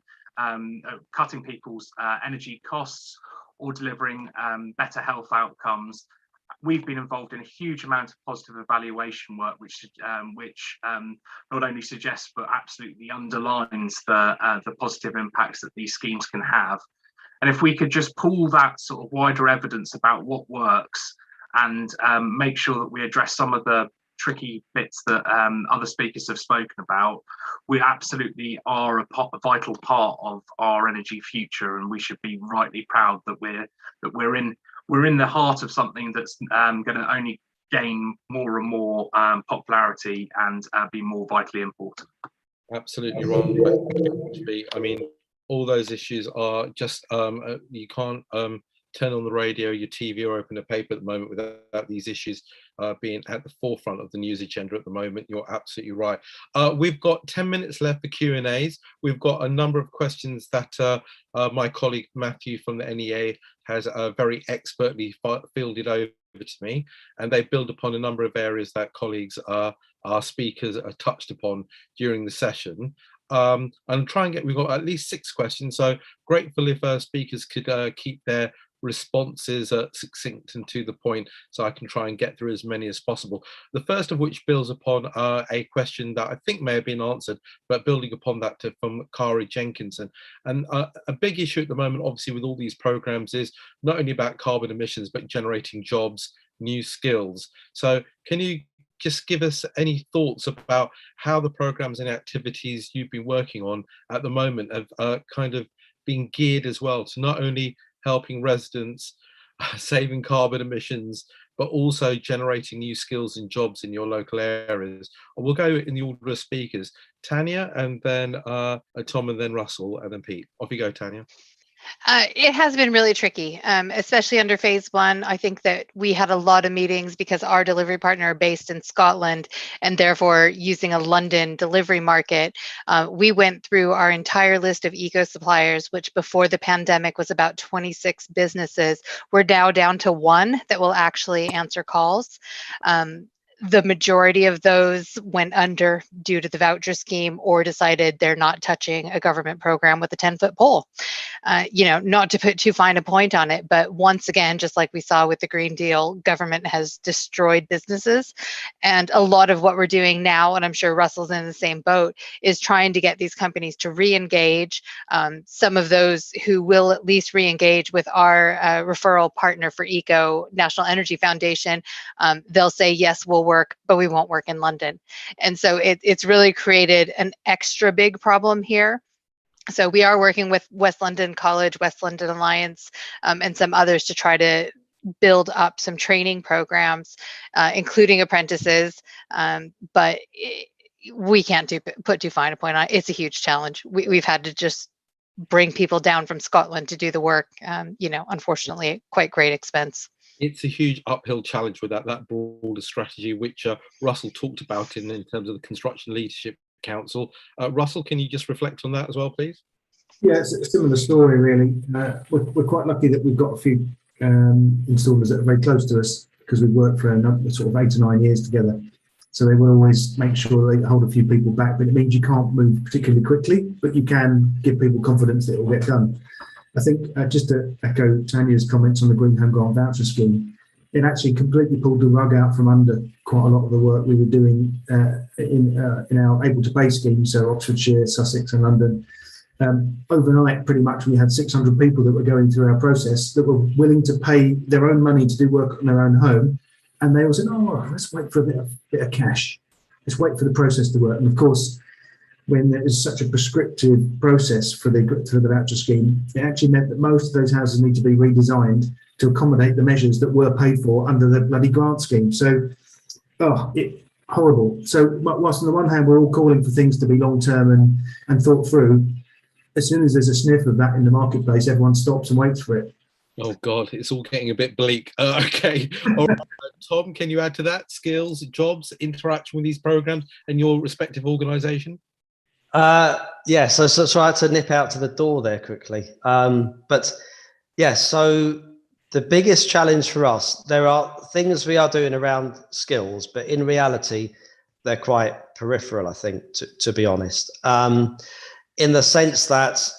cutting people's energy costs, or delivering better health outcomes. We've been involved in a huge amount of positive evaluation work, which not only suggests but absolutely underlines the positive impacts that these schemes can have. And if we could just pull that sort of wider evidence about what works, and make sure that we address some of the tricky bits that other speakers have spoken about, we absolutely are a vital part of our energy future, and we should be rightly proud that we're in the heart of something that's going to only gain more and more popularity and be more vitally important. Absolutely right. I mean, all those issues are just you can't turn on the radio, your TV, or open a paper at the moment without these issues being at the forefront of the news agenda at the moment. You're absolutely right. We've got 10 minutes left for Q&As. We've got a number of questions that my colleague Matthew from the NEA has very expertly fielded over to me, and they build upon a number of areas that colleagues, our speakers, are touched upon during the session. And try and we've got at least 6 questions, so grateful if speakers could keep their responses succinct and to the point, so I can try and get through as many as possible. The first of which builds upon a question that I think may have been answered, but building upon that from Kari Jenkinson. And a big issue at the moment, obviously, with all these programs is not only about carbon emissions, but generating jobs, new skills. So can you just give us any thoughts about how the programs and activities you've been working on at the moment have kind of been geared as well to not only helping residents, saving carbon emissions, but also generating new skills and jobs in your local areas? And we'll go in the order of speakers. Tanya, and then Tom, and then Russell, and then Pete. Off you go, Tanya. It has been really tricky, especially under phase 1. I think that we had a lot of meetings because our delivery partner are based in Scotland, and therefore using a London delivery market. We went through our entire list of eco suppliers, which before the pandemic was about 26 businesses. We're now down to 1 that will actually answer calls. The majority of those went under due to the voucher scheme, or decided they're not touching a government program with a 10-foot pole. Not to put too fine a point on it, but once again, just like we saw with the Green Deal, government has destroyed businesses. And a lot of what we're doing now, and I'm sure Russell's in the same boat, is trying to get these companies to re-engage. Some of those who will at least re-engage with our referral partner for ECO, National Energy Foundation, they'll say, yes, we'll work, but we won't work in London. And so it's really created an extra big problem here. So we are working with West London College, West London Alliance, and some others to try to build up some training programs, including apprentices. But we can't put too fine a point on it. It's a huge challenge. We've had to just bring people down from Scotland to do the work, unfortunately, at quite great expense. It's a huge uphill challenge with that broader strategy, which Russell talked about in terms of the Construction Leadership Council. Russell, can you just reflect on that as well, please? Yeah, it's a similar story, really. We're quite lucky that we've got a few installers that are very close to us, because we've worked for sort of 8 or 9 years together. So they will always make sure they hold a few people back, but it means you can't move particularly quickly, but you can give people confidence that it will get done. I think just to echo Tanya's comments on the Green Home Grant Voucher Scheme, it actually completely pulled the rug out from under quite a lot of the work we were doing in our Able to Pay scheme, so Oxfordshire, Sussex and London. Overnight, pretty much, we had 600 people that were going through our process that were willing to pay their own money to do work on their own home. And they all said, oh, let's wait for a bit of cash. Let's wait for the process to work. And of course, when there is such a prescriptive process for the voucher scheme, it actually meant that most of those houses need to be redesigned, to accommodate the measures that were paid for under the bloody grant scheme. So, horrible. So whilst on the one hand we're all calling for things to be long term and thought through, as soon as there's a sniff of that in the marketplace, everyone stops and waits for it. Oh God, it's all getting a bit bleak. Okay, all right. Tom, can you add to that? Skills, jobs, interaction with these programs and your respective organisation? Yeah, so I had to nip out to the door there quickly. But yeah, so the biggest challenge for us, there are things we are doing around skills, but in reality, they're quite peripheral, I think, to be honest. In the sense that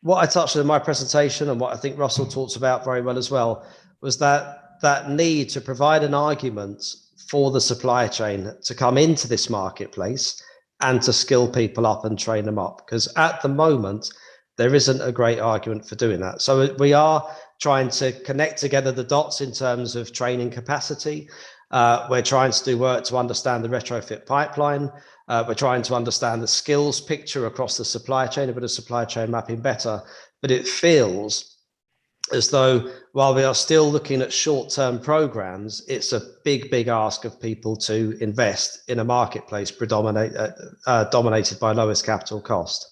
what I touched on in my presentation and what I think Russell talks about very well as well, was that need to provide an argument for the supply chain to come into this marketplace and to skill people up and train them up. Because at the moment, there isn't a great argument for doing that. So we are trying to connect together the dots in terms of training capacity. We're trying to do work to understand the retrofit pipeline. We're trying to understand the skills picture across the supply chain, a bit of supply chain mapping better. But it feels as though while we are still looking at short-term programs, it's a big ask of people to invest in a marketplace dominated by lowest capital cost.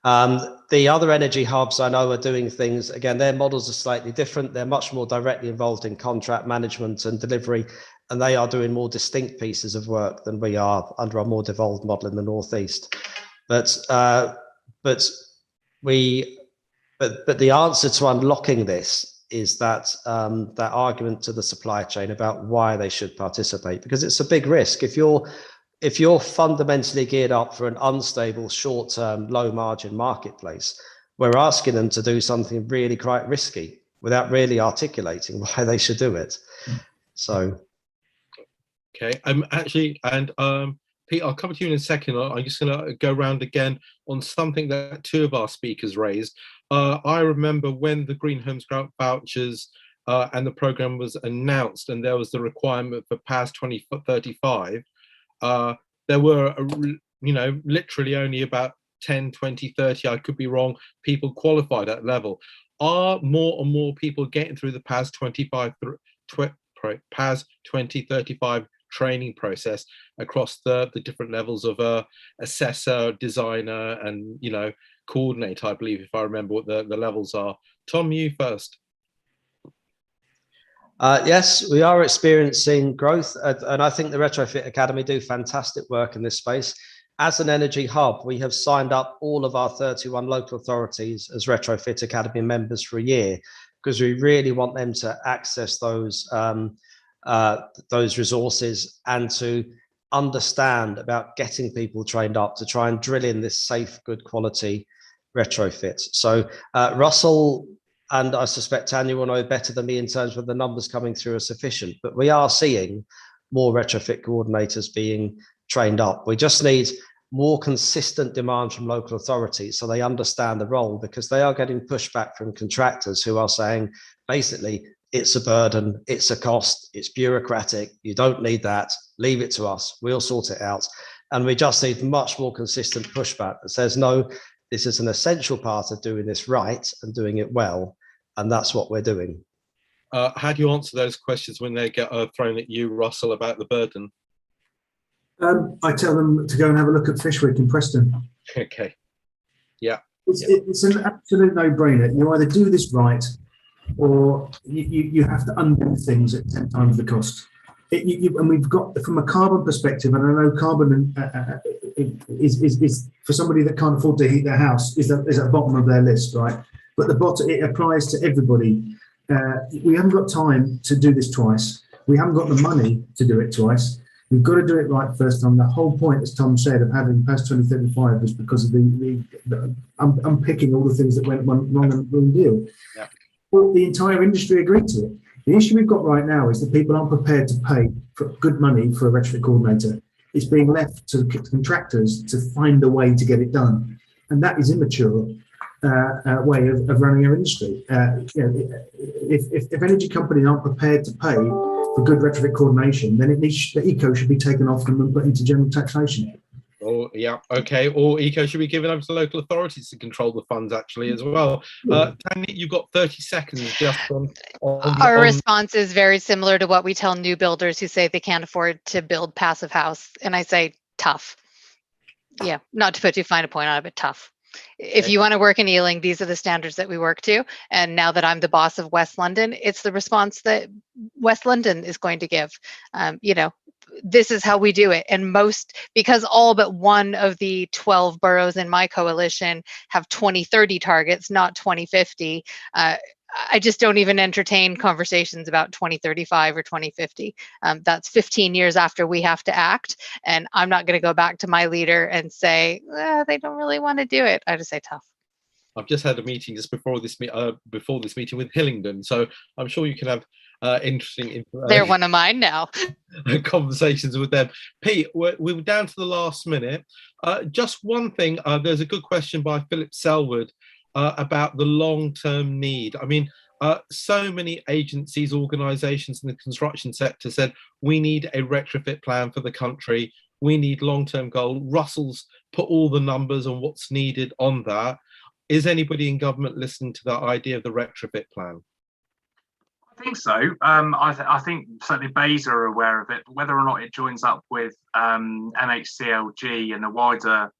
Yeah. The other energy hubs I know are doing things, again, their models are slightly different. They're much more directly involved in contract management and delivery, and they are doing more distinct pieces of work than we are under a more devolved model in the Northeast. But the answer to unlocking this is that that argument to the supply chain about why they should participate, because it's a big risk. If you're fundamentally geared up for an unstable, short-term, low-margin marketplace, we're asking them to do something really quite risky without really articulating why they should do it. So, okay, actually, and Pete, I'll come to you in a second. I'm just going to go around again on something that two of our speakers raised. I remember when the Green Homes Grant vouchers and the program was announced, and there was the requirement for PAS 2035. There were, literally only about 10, 20, 30, I could be wrong, people qualified at level. Are more and more people getting through the PAS 2035 training process across the different levels of assessor, designer, and coordinator, I believe, if I remember what the levels are. Tom, you first. Yes, we are experiencing growth, and I think the Retrofit Academy do fantastic work in this space. As an energy hub, we have signed up all of our 31 local authorities as Retrofit Academy members for a year, because we really want them to access those resources and to understand about getting people trained up to try and drill in this safe, good quality retrofit. So Russell, and I suspect Tanya will know better than me in terms of the numbers coming through are sufficient, but we are seeing more retrofit coordinators being trained up. We just need more consistent demand from local authorities so they understand the role, because they are getting pushback from contractors who are saying, basically, it's a burden, it's a cost, it's bureaucratic, you don't need that, leave it to us, we'll sort it out. And we just need much more consistent pushback that says, no, this is an essential part of doing this right and doing it well, and that's what we're doing. How do you answer those questions when they get thrown at you, Russell, about the burden? I tell them to go and have a look at Fishwick in Preston. Okay. Yeah. It's an absolute no-brainer. You either do this right, or you have to undo things at 10 times the cost. And we've got, from a carbon perspective, and I know carbon is for somebody that can't afford to heat their house is at the bottom of their list, right? But it applies to everybody. We haven't got time to do this twice. We haven't got the money to do it twice. We've got to do it right first time. The whole point, as Tom said, of having PAS 2035 was because of the unpicking all the things that went wrong in the Green Deal. Yeah. Well, the entire industry agreed to it. The issue we've got right now is that people aren't prepared to pay for good money for a retrofit coordinator. It's being left to the contractors to find a way to get it done. And that is immature way of running our industry. If energy companies aren't prepared to pay for good retrofit coordination, then the eco should be taken off them and put into general taxation. Oh, yeah, okay. Or eco should be given over to local authorities to control the funds actually as well. Tanya, you've got 30 seconds just Our response is very similar to what we tell new builders who say they can't afford to build passive house. And I say, tough. Yeah, not to put too fine a point on it, but tough. If you want to work in Ealing, these are the standards that we work to. And now that I'm the boss of West London, it's the response that West London is going to give. You know, this is how we do it. And because all but one of the 12 boroughs in my coalition have 2030 targets, not 2050, I just don't even entertain conversations about 2035 or 2050. That's 15 years after we have to act. And I'm not going to go back to my leader and say, they don't really want to do it. I just say tough. I've just had a meeting just before this meeting with Hillingdon, so I'm sure you can have interesting They're one of mine now. conversations with them. Pete, we're down to the last minute. Just one thing, there's a good question by Philip Selwood about the long-term need. I mean, so many agencies, organisations in the construction sector said, we need a retrofit plan for the country. We need long-term goal. Russell's put all the numbers on what's needed on that. Is anybody in government listening to that idea of the retrofit plan? I think so. I think certainly Bays are aware of it, but whether or not it joins up with NHCLG and the wider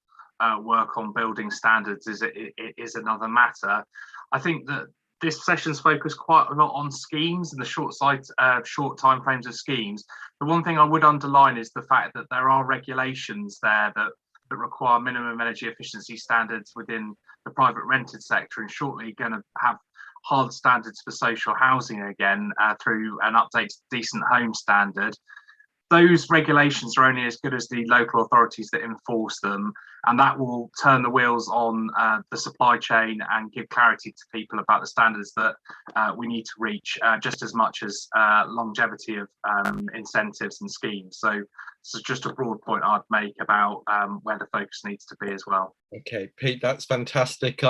work on building standards is another matter. I think that this session's focused quite a lot on schemes and the short timeframes of schemes. The one thing I would underline is the fact that there are regulations there that require minimum energy efficiency standards within the private rented sector, and shortly going to have hard standards for social housing again through an updated decent home standard. Those regulations are only as good as the local authorities that enforce them, and that will turn the wheels on the supply chain and give clarity to people about the standards that we need to reach, just as much as longevity of incentives and schemes. So just a broad point I'd make about where the focus needs to be as well. Okay, Pete, that's fantastic.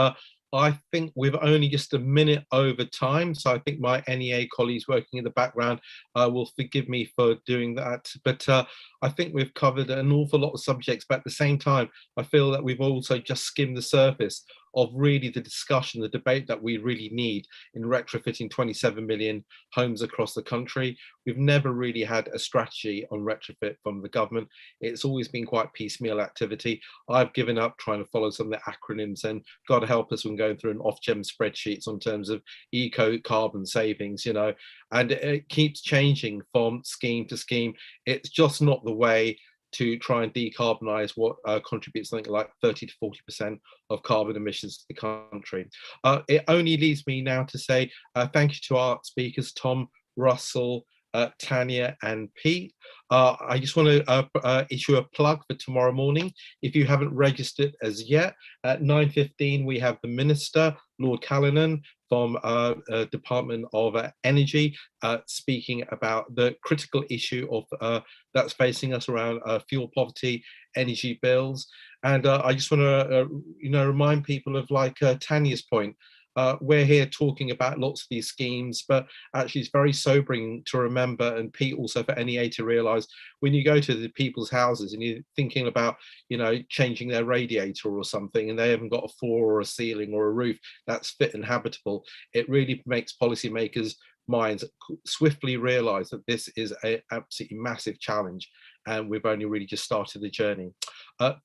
I think we've only just a minute over time, so I think my NEA colleagues working in the background will forgive me for doing that. But I think we've covered an awful lot of subjects, but at the same time, I feel that we've also just skimmed the surface of really the discussion, the debate that we really need in retrofitting 27 million homes across the country. We've never really had a strategy on retrofit from the government. It's always been quite piecemeal activity. I've given up trying to follow some of the acronyms, and God help us when going through an Ofgem spreadsheets on terms of eco carbon savings, you know, and it keeps changing from scheme to scheme. It's just not the way to try and decarbonise what contributes something like 30 to 40% of carbon emissions to the country. It only leaves me now to say thank you to our speakers, Tom, Russell, Tanya and Pete. I just want to issue a plug for tomorrow morning. If you haven't registered as yet, at 9:15 we have the Minister, Lord Callanan, from Department of Energy, speaking about the critical issue of that's facing us around fuel poverty, energy bills. And I just want to remind people of, like Tanya's point, we're here talking about lots of these schemes, but actually it's very sobering to remember, and Pete also for NEA to realise, when you go to the people's houses and you're thinking about, you know, changing their radiator or something, and they haven't got a floor or a ceiling or a roof that's fit and habitable, it really makes policymakers' minds swiftly realise that this is an absolutely massive challenge, and we've only really just started the journey.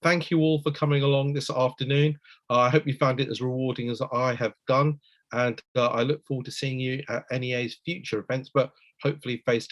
Thank you all for coming along this afternoon. I hope you found it as rewarding as I have done, and I look forward to seeing you at NEA's future events, but hopefully face to